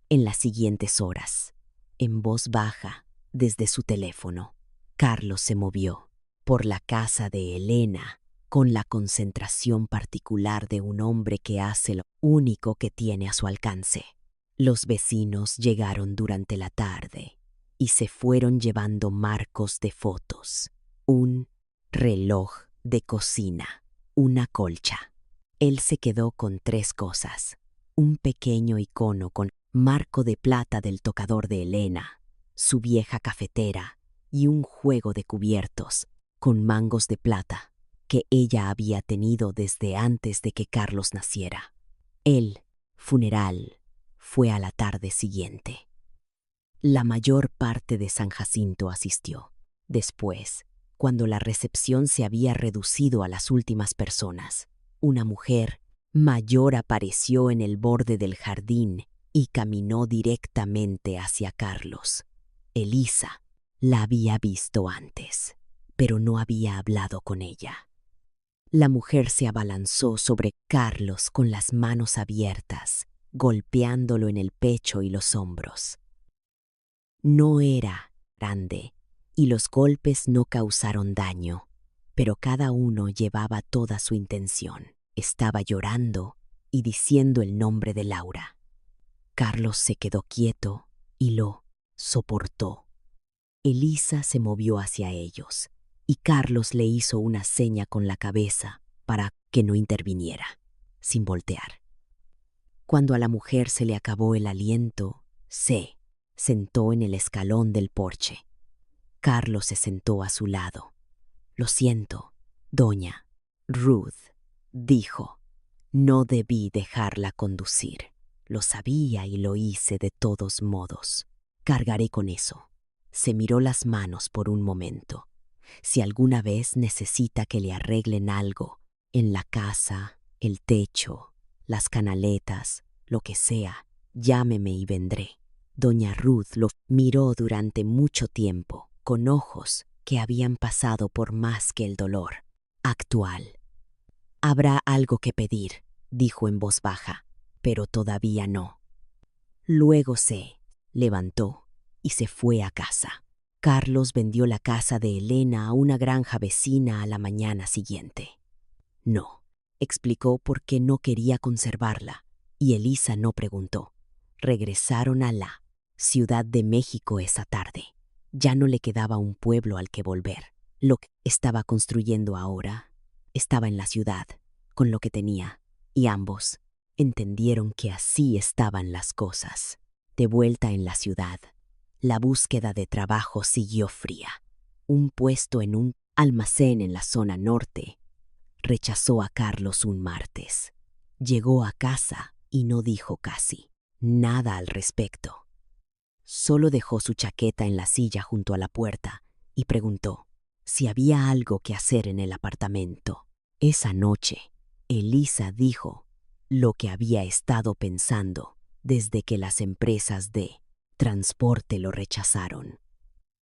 en las siguientes horas. En voz baja, desde su teléfono, Carlos se movió por la casa de Elena con la concentración particular de un hombre que hace lo único que tiene a su alcance. Los vecinos llegaron durante la tarde y se fueron llevando marcos de fotos, un reloj de cocina, una colcha. Él se quedó con 3 cosas: un pequeño icono con marco de plata del tocador de Elena, su vieja cafetera y un juego de cubiertos con mangos de plata que ella había tenido desde antes de que Carlos naciera. El funeral fue a la tarde siguiente. La mayor parte de San Jacinto asistió. Después, cuando la recepción se había reducido a las últimas personas, una mujer mayor apareció en el borde del jardín y caminó directamente hacia Carlos. Elisa la había visto antes, pero no había hablado con ella. La mujer se abalanzó sobre Carlos con las manos abiertas, golpeándolo en el pecho y los hombros. No era grande y los golpes no causaron daño, pero cada uno llevaba toda su intención. Estaba llorando y diciendo el nombre de Laura. Carlos se quedó quieto y lo soportó. Elisa se movió hacia ellos y Carlos le hizo una seña con la cabeza para que no interviniera, sin voltear. Cuando a la mujer se le acabó el aliento, se sentó en el escalón del porche. Carlos se sentó a su lado. «Lo siento, doña Ruth», dijo. «No debí dejarla conducir. Lo sabía y lo hice de todos modos. Cargaré con eso». Se miró las manos por un momento. «Si alguna vez necesita que le arreglen algo, en la casa, el techo, las canaletas, lo que sea, llámeme y vendré». Doña Ruth lo miró durante mucho tiempo, con ojos que habían pasado por más que el dolor actual. «Habrá algo que pedir», dijo en voz baja, «pero todavía no». Luego se levantó y se fue a casa. Carlos vendió la casa de Elena a una granja vecina a la mañana siguiente. No, explicó por qué no quería conservarla, y Elisa no preguntó. Regresaron a la Ciudad de México esa tarde. Ya no le quedaba un pueblo al que volver. Lo que estaba construyendo ahora estaba en la ciudad, con lo que tenía, y ambos entendieron que así estaban las cosas. De vuelta en la ciudad, la búsqueda de trabajo siguió fría. Un puesto en un almacén en la zona norte rechazó a Carlos un martes. Llegó a casa y no dijo casi nada al respecto. Solo dejó su chaqueta en la silla junto a la puerta y preguntó si había algo que hacer en el apartamento. Esa noche, Elisa dijo lo que había estado pensando desde que las empresas de transporte lo rechazaron.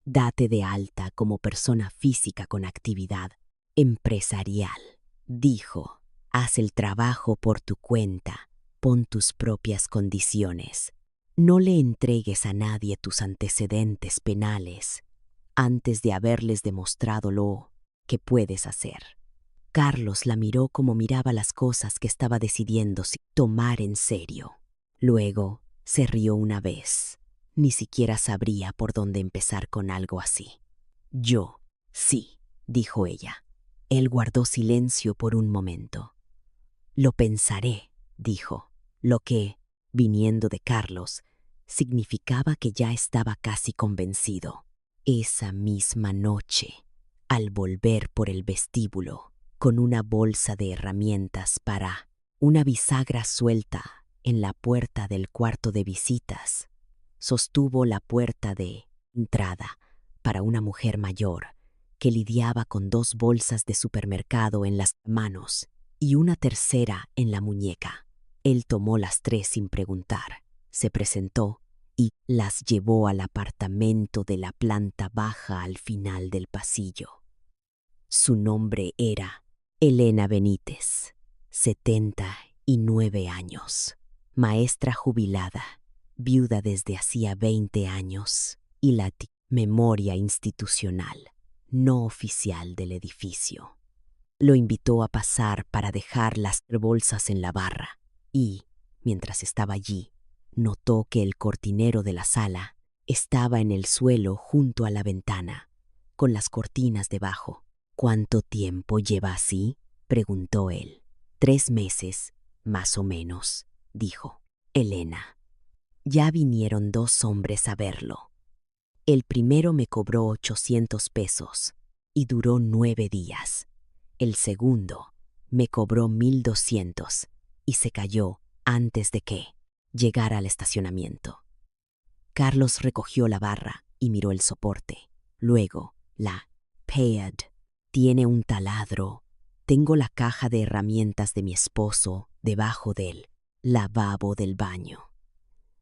«Date de alta como persona física con actividad empresarial», dijo. «Haz el trabajo por tu cuenta, pon tus propias condiciones. No le entregues a nadie tus antecedentes penales antes de haberles demostrado lo que puedes hacer. Carlos la miró como miraba las cosas que estaba decidiendo tomar en serio. Luego se rió una vez. Ni siquiera sabría por dónde empezar con algo así. Yo, sí, dijo ella. Él guardó silencio por un momento. Lo pensaré, dijo, lo que, viniendo de Carlos, significaba que ya estaba casi convencido. Esa misma noche, al volver por el vestíbulo, con una bolsa de herramientas para una bisagra suelta en la puerta del cuarto de visitas, sostuvo la puerta de entrada para una mujer mayor que lidiaba con 2 bolsas de supermercado en las manos y una tercera en la muñeca. Él tomó las 3 sin preguntar, se presentó y las llevó al apartamento de la planta baja al final del pasillo. Su nombre era Elena Benítez, 79 años, maestra jubilada, viuda desde hacía 20 años y la memoria institucional, no oficial del edificio. Lo invitó a pasar para dejar las bolsas en la barra y, mientras estaba allí, notó que el cortinero de la sala estaba en el suelo junto a la ventana, con las cortinas debajo. ¿Cuánto tiempo lleva así?, preguntó él. 3 meses, más o menos, dijo Elena. Ya vinieron 2 hombres a verlo. El primero me cobró 800 pesos y duró 9 días. El segundo me cobró 1200 y se cayó antes de que llegara al estacionamiento. Carlos recogió la barra y miró el soporte. Luego, la pad tiene un taladro. Tengo la caja de herramientas de mi esposo debajo del lavabo del baño.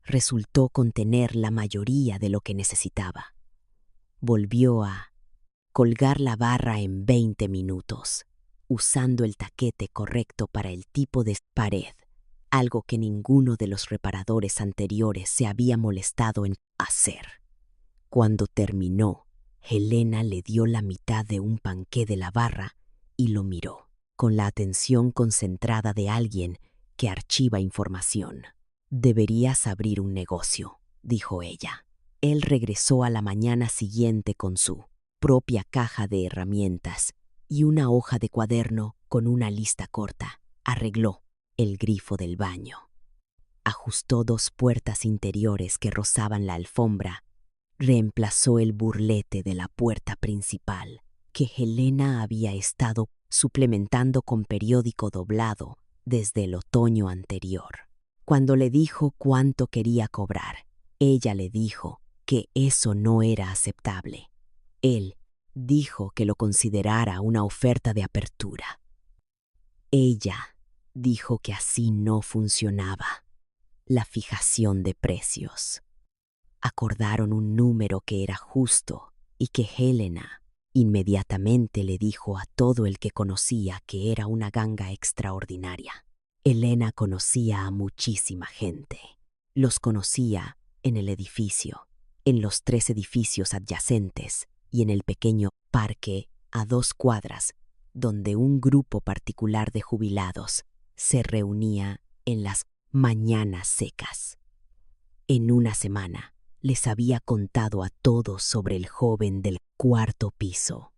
Resultó contener la mayoría de lo que necesitaba. Volvió a colgar la barra en 20 minutos, usando el taquete correcto para el tipo de pared, algo que ninguno de los reparadores anteriores se había molestado en hacer. Cuando terminó, Helena le dio la mitad de un panqué de la barra y lo miró, con la atención concentrada de alguien que archiva información. Deberías abrir un negocio, dijo ella. Él regresó a la mañana siguiente con su propia caja de herramientas y una hoja de cuaderno con una lista corta. Arregló el grifo del baño. Ajustó 2 puertas interiores que rozaban la alfombra. Reemplazó el burlete de la puerta principal, que Helena había estado suplementando con periódico doblado desde el otoño anterior. Cuando le dijo cuánto quería cobrar, ella le dijo que eso no era aceptable. Él dijo que lo considerara una oferta de apertura. Ella dijo que así no funcionaba la fijación de precios. Acordaron un número que era justo y que Helena inmediatamente le dijo a todo el que conocía que era una ganga extraordinaria. Elena conocía a muchísima gente. Los conocía en el edificio, en los 3 edificios adyacentes y en el pequeño parque a 2 cuadras, donde un grupo particular de jubilados se reunía en las mañanas secas. En una semana les había contado a todos sobre el joven del 4º piso.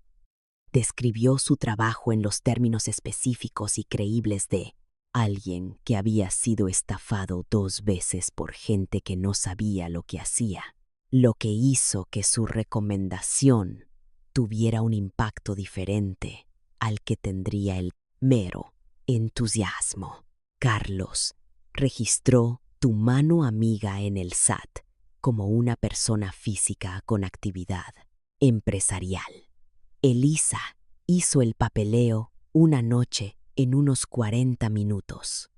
Describió su trabajo en los términos específicos y creíbles de alguien que había sido estafado 2 veces por gente que no sabía lo que hacía, lo que hizo que su recomendación tuviera un impacto diferente al que tendría el mero entusiasmo. Carlos registró tu mano amiga en el SAT como una persona física con actividad empresarial. Elisa hizo el papeleo una noche en unos 40 minutos.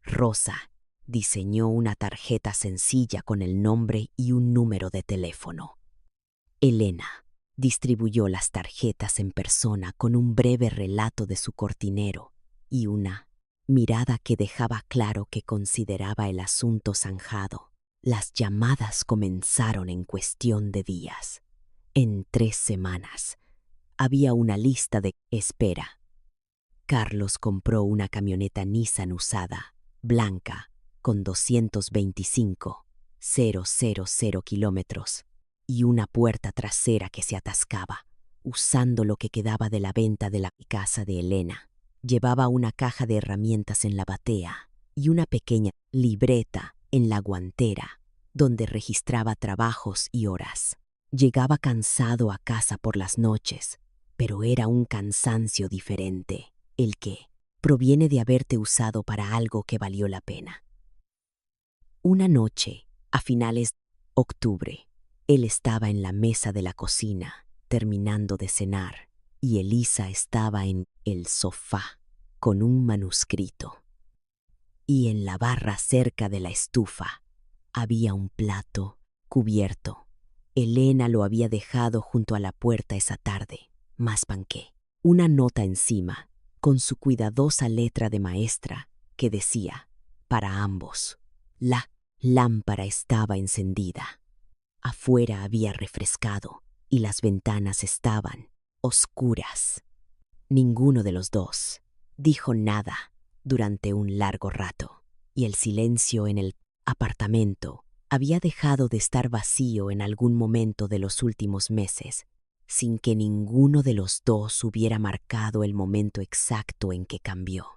Rosa diseñó una tarjeta sencilla con el nombre y un número de teléfono. Elena distribuyó las tarjetas en persona con un breve relato de su cortinero y una mirada que dejaba claro que consideraba el asunto zanjado. Las llamadas comenzaron en cuestión de días. En 3 semanas había una lista de espera. Carlos compró una camioneta Nissan usada, blanca, con 225,000 kilómetros y una puerta trasera que se atascaba, usando lo que quedaba de la venta de la casa de Elena. Llevaba una caja de herramientas en la batea y una pequeña libreta en la guantera, donde registraba trabajos y horas. Llegaba cansado a casa por las noches, pero era un cansancio diferente, el que proviene de haberte usado para algo que valió la pena. Una noche, a finales de octubre, él estaba en la mesa de la cocina, terminando de cenar, y Elisa estaba en el sofá, con un manuscrito. Y en la barra cerca de la estufa había un plato cubierto. Elena lo había dejado junto a la puerta esa tarde, más panqué. Una nota encima, con su cuidadosa letra de maestra, que decía, para ambos. La lámpara estaba encendida. Afuera había refrescado y las ventanas estaban oscuras. Ninguno de los dos dijo nada durante un largo rato, y el silencio en el apartamento había dejado de estar vacío en algún momento de los últimos meses, sin que ninguno de los dos hubiera marcado el momento exacto en que cambió.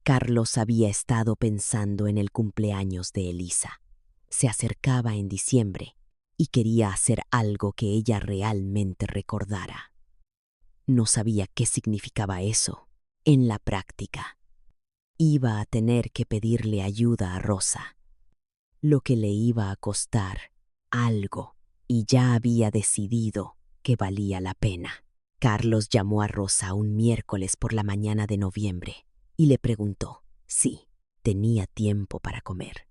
Carlos había estado pensando en el cumpleaños de Elisa. Se acercaba en diciembre y quería hacer algo que ella realmente recordara. No sabía qué significaba eso en la práctica. Iba a tener que pedirle ayuda a Rosa, lo que le iba a costar algo, y ya había decidido que valía la pena. Carlos llamó a Rosa un miércoles por la mañana de noviembre y le preguntó si tenía tiempo para comer.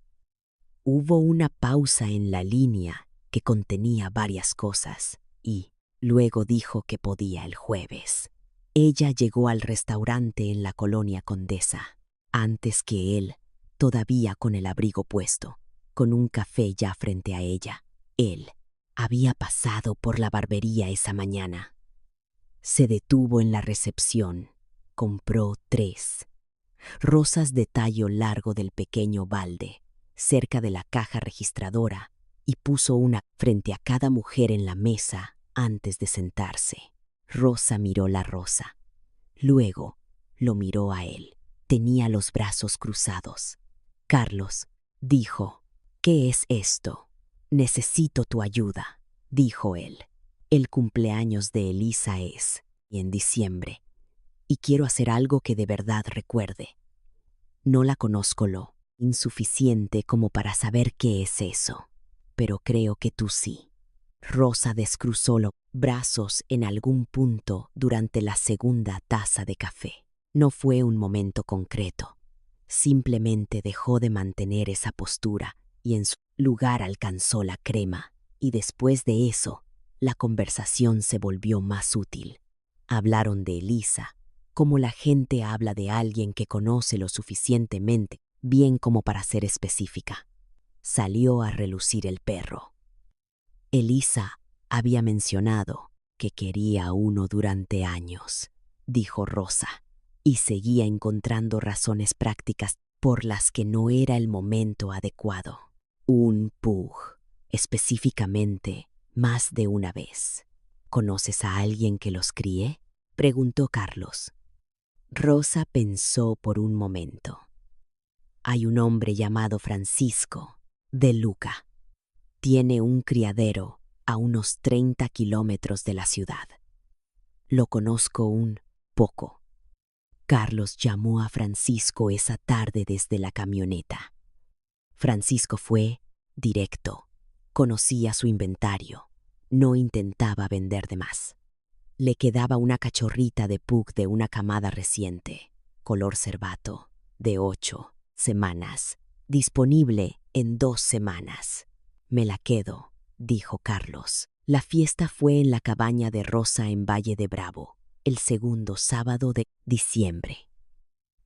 Hubo una pausa en la línea que contenía varias cosas y luego dijo que podía el jueves. Ella llegó al restaurante en la colonia Condesa, antes que él, todavía con el abrigo puesto, con un café ya frente a ella. Él había pasado por la barbería esa mañana. Se detuvo en la recepción, compró 3 rosas de tallo largo del pequeño balde, cerca de la caja registradora, y puso una frente a cada mujer en la mesa antes de sentarse. Rosa miró la rosa. Luego lo miró a él. Tenía los brazos cruzados. Carlos dijo, ¿qué es esto? Necesito tu ayuda, dijo él. El cumpleaños de Elisa es en diciembre, y quiero hacer algo que de verdad recuerde. No la conozco lo insuficiente como para saber qué es eso, pero creo que tú sí. Rosa descruzó los brazos en algún punto durante la segunda taza de café. No fue un momento concreto. Simplemente dejó de mantener esa postura y en su lugar alcanzó la crema, y después de eso, la conversación se volvió más útil. Hablaron de Elisa, como la gente habla de alguien que conoce lo suficientemente bien como para ser específica. Salió a relucir el perro. Elisa había mencionado que quería uno durante años, dijo Rosa, y seguía encontrando razones prácticas por las que no era el momento adecuado. Un pug, específicamente, más de una vez. ¿Conoces a alguien que los críe?, preguntó Carlos. Rosa pensó por un momento. Hay un hombre llamado Francisco, de Luca. Tiene un criadero a unos 30 kilómetros de la ciudad. Lo conozco un poco. Carlos llamó a Francisco esa tarde desde la camioneta. Francisco fue directo. Conocía su inventario. No intentaba vender de más. Le quedaba una cachorrita de pug de una camada reciente, color cervato, de 8 semanas, disponible en 2 semanas. Me la quedo, dijo Carlos. La fiesta fue en la cabaña de Rosa en Valle de Bravo, el segundo sábado de diciembre.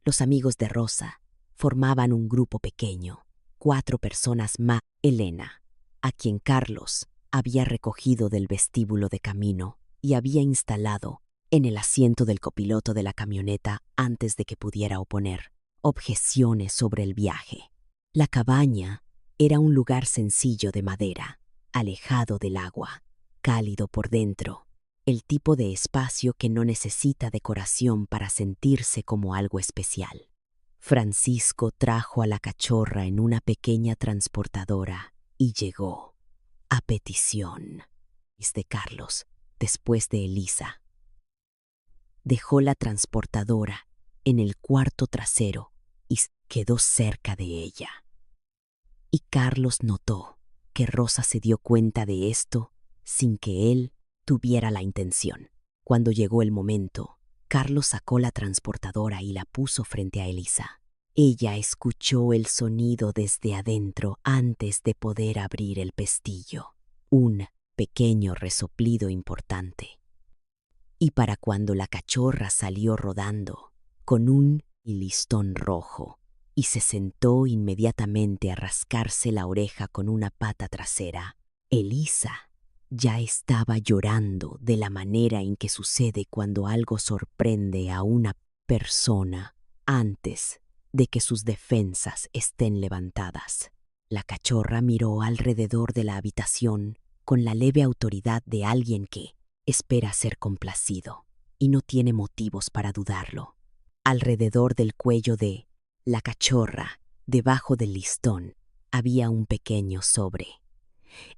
Los amigos de Rosa formaban un grupo pequeño, 4 personas más. Elena, a quien Carlos había recogido del vestíbulo de camino y había instalado en el asiento del copiloto de la camioneta antes de que pudiera oponer objeciones sobre el viaje. La cabaña era un lugar sencillo de madera, alejado del agua, cálido por dentro, el tipo de espacio que no necesita decoración para sentirse como algo especial. Francisco trajo a la cachorra en una pequeña transportadora y llegó, a petición de Carlos, después de Elisa. Dejó la transportadora en el cuarto trasero y quedó cerca de ella. Y Carlos notó que Rosa se dio cuenta de esto sin que él tuviera la intención. Cuando llegó el momento, Carlos sacó la transportadora y la puso frente a Elisa. Ella escuchó el sonido desde adentro antes de poder abrir el pestillo. Un pequeño resoplido importante. Y para cuando la cachorra salió rodando, con un listón rojo, y se sentó inmediatamente a rascarse la oreja con una pata trasera, Elisa ya estaba llorando de la manera en que sucede cuando algo sorprende a una persona antes de que sus defensas estén levantadas. La cachorra miró alrededor de la habitación con la leve autoridad de alguien que espera ser complacido y no tiene motivos para dudarlo. Alrededor del cuello de la cachorra, debajo del listón, había un pequeño sobre.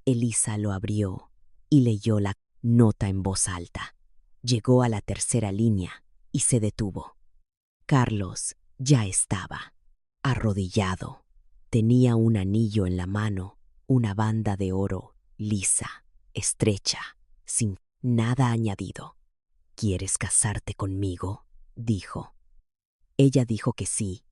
Elisa lo abrió y leyó la nota en voz alta. Llegó a la tercera línea y se detuvo. Carlos ya estaba arrodillado. Tenía un anillo en la mano, una banda de oro lisa, estrecha, sin nada añadido. ¿Quieres casarte conmigo?, dijo. Ella dijo que sí.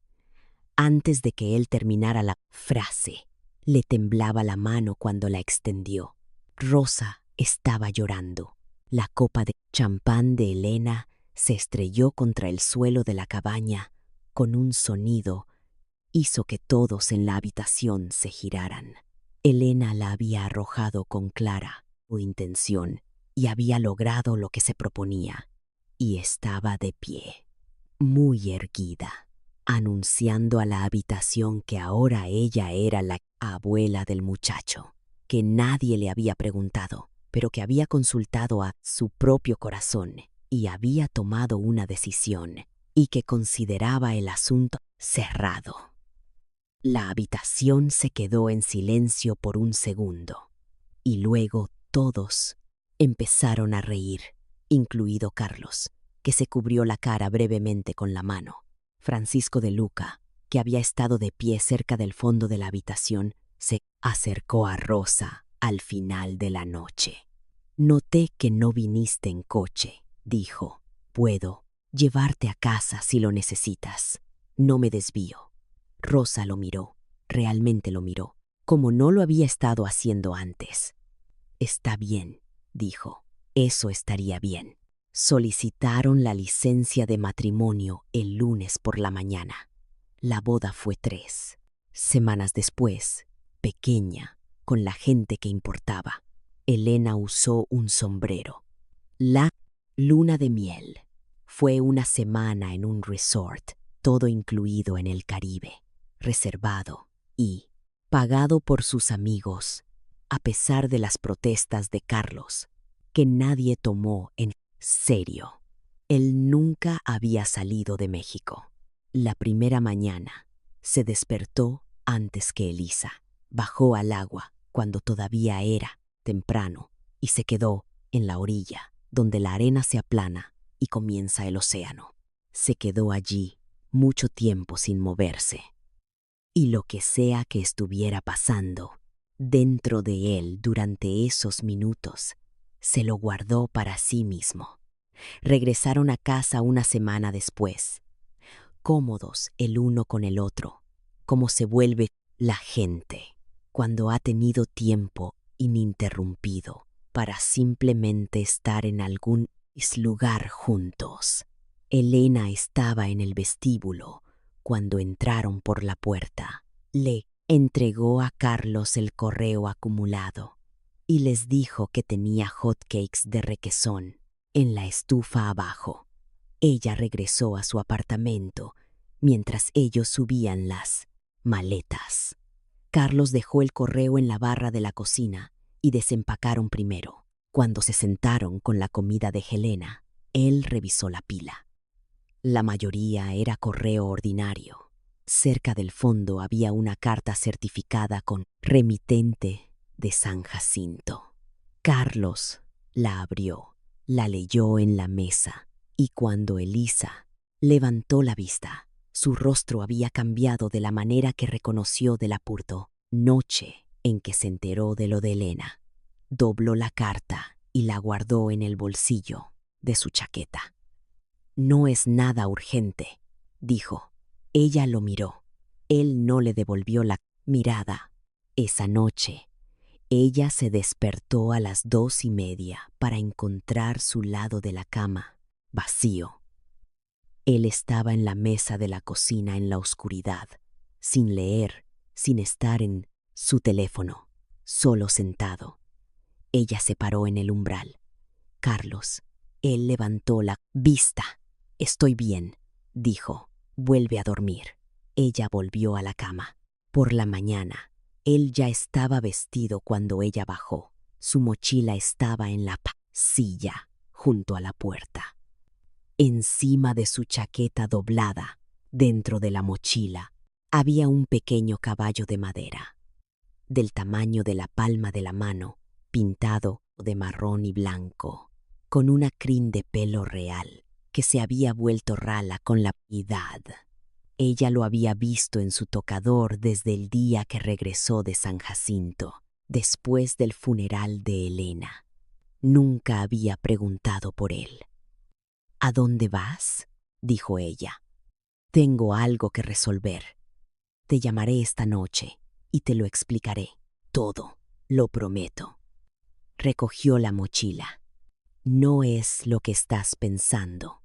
Antes de que él terminara la frase, le temblaba la mano cuando la extendió. Rosa estaba llorando. La copa de champán de Elena se estrelló contra el suelo de la cabaña con un sonido. Hizo que todos en la habitación se giraran. Elena la había arrojado con clara intención y había logrado lo que se proponía. Y estaba de pie, muy erguida, anunciando a la habitación que ahora ella era la abuela del muchacho, que nadie le había preguntado, pero que había consultado a su propio corazón y había tomado una decisión y que consideraba el asunto cerrado. La habitación se quedó en silencio por un segundo y luego todos empezaron a reír, incluido Carlos, que se cubrió la cara brevemente con la mano. Francisco de Luca, que había estado de pie cerca del fondo de la habitación, se acercó a Rosa al final de la noche. Noté que no viniste en coche, dijo. Puedo llevarte a casa si lo necesitas. No me desvío. Rosa lo miró, realmente lo miró, como no lo había estado haciendo antes. Está bien, dijo. Eso estaría bien. Solicitaron la licencia de matrimonio el lunes por la mañana. La boda fue 3 semanas después, pequeña, con la gente que importaba. Elena usó un sombrero. La luna de miel fue una semana en un resort, todo incluido en el Caribe, reservado y pagado por sus amigos, a pesar de las protestas de Carlos, que nadie tomó en serio. Él nunca había salido de México. La primera mañana se despertó antes que Elisa. Bajó al agua cuando todavía era temprano y se quedó en la orilla, donde la arena se aplana y comienza el océano. Se quedó allí mucho tiempo sin moverse. Y lo que sea que estuviera pasando dentro de él durante esos minutos, se lo guardó para sí mismo. Regresaron a casa una semana después, cómodos el uno con el otro, como se vuelve la gente cuando ha tenido tiempo ininterrumpido para simplemente estar en algún lugar juntos. Elena estaba en el vestíbulo Cuando entraron por la puerta, le entregó a Carlos el correo acumulado y les dijo que tenía hotcakes de requesón en la estufa abajo. Ella regresó a su apartamento mientras ellos subían las maletas. Carlos dejó el correo en la barra de la cocina y desempacaron primero. Cuando se sentaron con la comida de Helena, él revisó la pila. La mayoría era correo ordinario. Cerca del fondo había una carta certificada con remitente de San Jacinto. Carlos la abrió, la leyó en la mesa, y cuando Elisa levantó la vista, su rostro había cambiado de la manera que reconoció del apurto noche en que se enteró de lo de Elena. Dobló la carta y la guardó en el bolsillo de su chaqueta. «No es nada urgente», dijo. Ella lo miró. Él no le devolvió la mirada. Esa noche, ella se despertó a las 2:30 para encontrar su lado de la cama vacío. Él estaba en la mesa de la cocina en la oscuridad, sin leer, sin estar en su teléfono, solo sentado. Ella se paró en el umbral. «Carlos». Él levantó la vista. «Estoy bien», dijo. «Vuelve a dormir». Ella volvió a la cama. Por la mañana, él ya estaba vestido cuando ella bajó. Su mochila estaba en la silla, junto a la puerta. Encima de su chaqueta doblada, dentro de la mochila, había un pequeño caballo de madera, del tamaño de la palma de la mano, pintado de marrón y blanco, con una crin de pelo real que se había vuelto rala con la edad. Ella lo había visto en su tocador desde el día que regresó de San Jacinto, después del funeral de Elena. Nunca había preguntado por él. «¿A dónde vas?», dijo ella. «Tengo algo que resolver. Te llamaré esta noche y te lo explicaré todo, lo prometo». Recogió la mochila. «No es lo que estás pensando.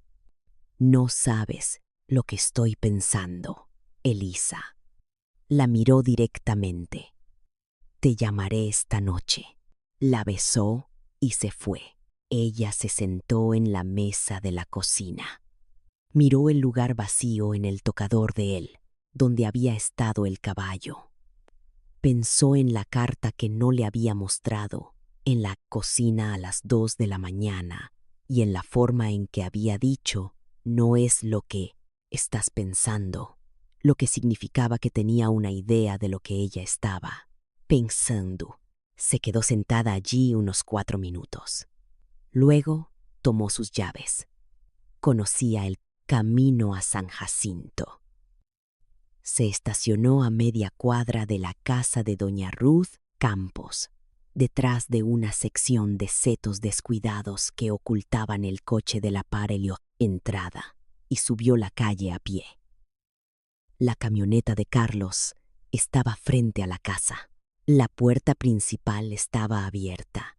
No sabes lo que estoy pensando, Elisa». La miró directamente. «Te llamaré esta noche». La besó y se fue. Ella se sentó en la mesa de la cocina. Miró el lugar vacío en el tocador de él, donde había estado el caballo. Pensó en la carta que no le había mostrado en la cocina a las 2 de la mañana y en la forma en que había dicho «no es lo que estás pensando», lo que significaba que tenía una idea de lo que ella estaba pensando. Se quedó sentada allí unos 4 minutos. Luego tomó sus llaves. Conocía el camino a San Jacinto. Se estacionó a media cuadra de la casa de doña Ruth Campos, detrás de una sección de setos descuidados que ocultaban el coche de la Parelio entrada, y subió la calle a pie. La camioneta de Carlos estaba frente a la casa. La puerta principal estaba abierta.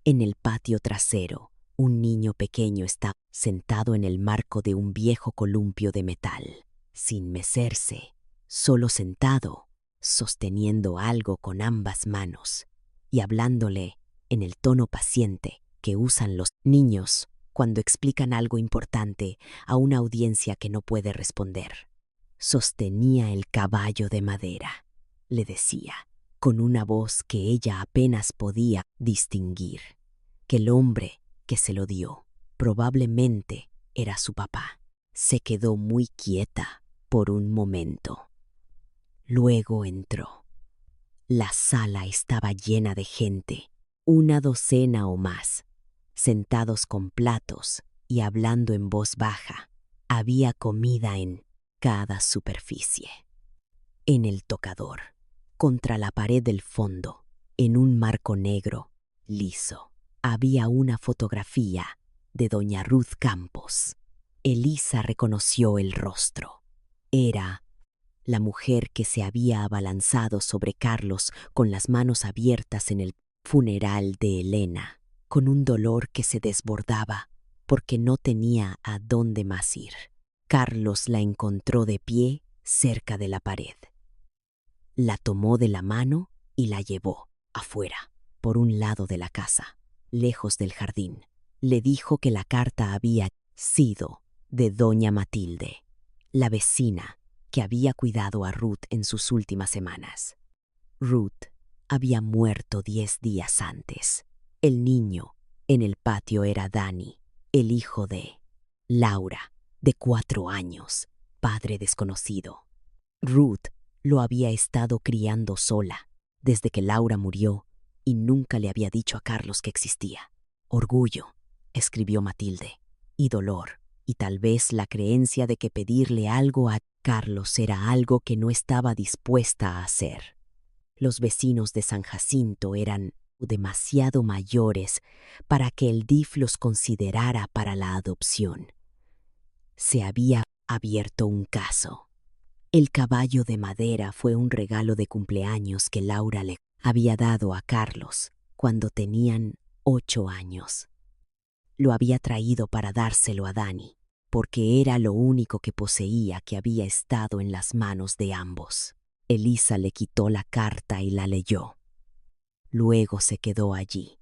En el patio trasero, un niño pequeño estaba sentado en el marco de un viejo columpio de metal, sin mecerse, solo sentado, sosteniendo algo con ambas manos y hablándole en el tono paciente que usan los niños cuando explican algo importante a una audiencia que no puede responder. Sostenía el caballo de madera, le decía, con una voz que ella apenas podía distinguir, que el hombre que se lo dio probablemente era su papá. Se quedó muy quieta por un momento. Luego entró. La sala estaba llena de gente, 1 docena o más, sentados con platos y hablando en voz baja. Había comida en cada superficie. En el tocador, contra la pared del fondo, en un marco negro, liso, había una fotografía de doña Ruth Campos. Elisa reconoció el rostro. Era la mujer que se había abalanzado sobre Carlos con las manos abiertas en el funeral de Elena, con un dolor que se desbordaba porque no tenía a dónde más ir. Carlos la encontró de pie, cerca de la pared. La tomó de la mano y la llevó afuera, por un lado de la casa, lejos del jardín. Le dijo que la carta había sido de doña Matilde, la vecina que había cuidado a Ruth en sus últimas semanas. Ruth había muerto 10 días antes. El niño en el patio era Danny, el hijo de Laura, de 4 años, padre desconocido. Ruth lo había estado criando sola desde que Laura murió y nunca le había dicho a Carlos que existía. Orgullo, escribió Matilde, y dolor, y tal vez la creencia de que pedirle algo a Carlos era algo que no estaba dispuesta a hacer. Los vecinos de San Jacinto eran demasiado mayores para que el DIF los considerara para la adopción. Se había abierto un caso. El caballo de madera fue un regalo de cumpleaños que Laura le había dado a Carlos cuando tenían 8 años. Lo había traído para dárselo a Danny, porque era lo único que poseía que había estado en las manos de ambos. Elisa le quitó la carta y la leyó. Luego se quedó allí,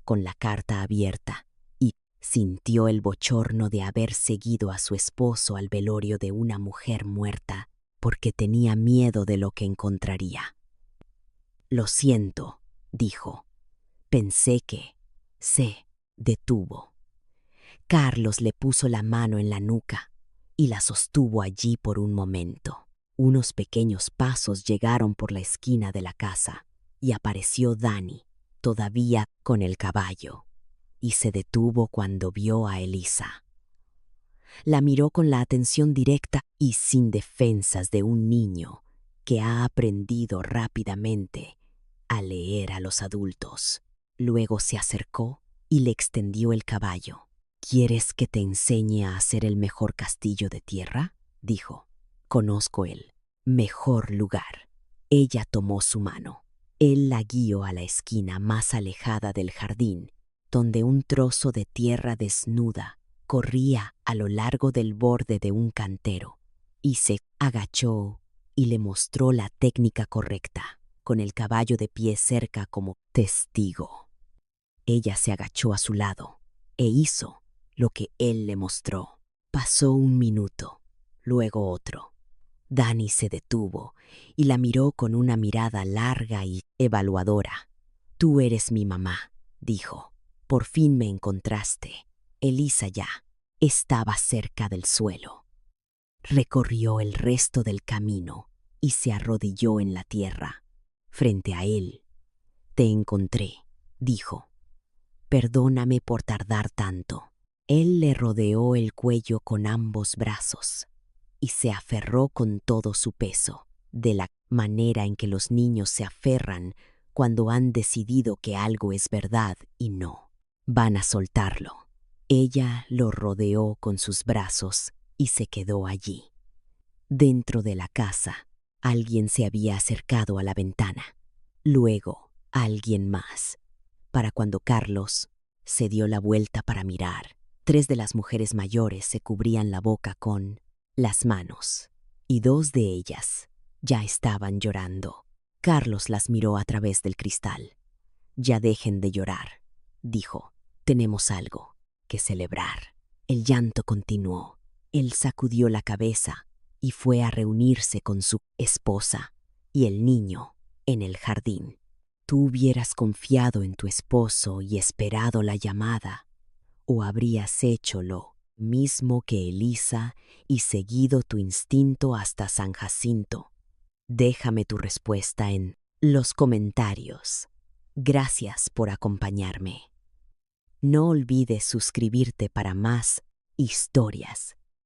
con la carta abierta, y sintió el bochorno de haber seguido a su esposo al velorio de una mujer muerta, porque tenía miedo de lo que encontraría. Lo siento, dijo. Pensé que se detuvo. Carlos le puso la mano en la nuca y la sostuvo allí por un momento. Unos pequeños pasos llegaron por la esquina de la casa y apareció Danny, todavía con el caballo, y se detuvo cuando vio a Elisa. La miró con la atención directa y sin defensas de un niño que ha aprendido rápidamente a leer a los adultos. Luego se acercó y le extendió el caballo. ¿Quieres que te enseñe a hacer el mejor castillo de tierra?, dijo. Conozco el mejor lugar. Ella tomó su mano. Él la guió a la esquina más alejada del jardín, donde un trozo de tierra desnuda corría a lo largo del borde de un cantero, y se agachó y le mostró la técnica correcta, con el caballo de pie cerca como testigo. Ella se agachó a su lado e hizo lo que él le mostró. Pasó un minuto, luego otro. Danny se detuvo y la miró con una mirada larga y evaluadora. Tú eres mi mamá, dijo. Por fin me encontraste. Elisa ya estaba cerca del suelo. Recorrió el resto del camino y se arrodilló en la tierra, frente a él. Te encontré, dijo. Perdóname por tardar tanto. Él le rodeó el cuello con ambos brazos y se aferró con todo su peso, de la manera en que los niños se aferran cuando han decidido que algo es verdad y no van a soltarlo. Ella lo rodeó con sus brazos y se quedó allí. Dentro de la casa, alguien se había acercado a la ventana. Luego, alguien más. Para cuando Carlos se dio la vuelta para mirar, 3 de las mujeres mayores se cubrían la boca con las manos, y 2 de ellas ya estaban llorando. Carlos las miró a través del cristal. Ya dejen de llorar, dijo. Tenemos algo que celebrar. El llanto continuó. Él sacudió la cabeza y fue a reunirse con su esposa y el niño en el jardín. Tú hubieras confiado en tu esposo y esperado la llamada, o habrías hecho lo mismo que Elisa y seguido tu instinto hasta San Jacinto. Déjame tu respuesta en los comentarios. Gracias por acompañarme. No olvides suscribirte para más historias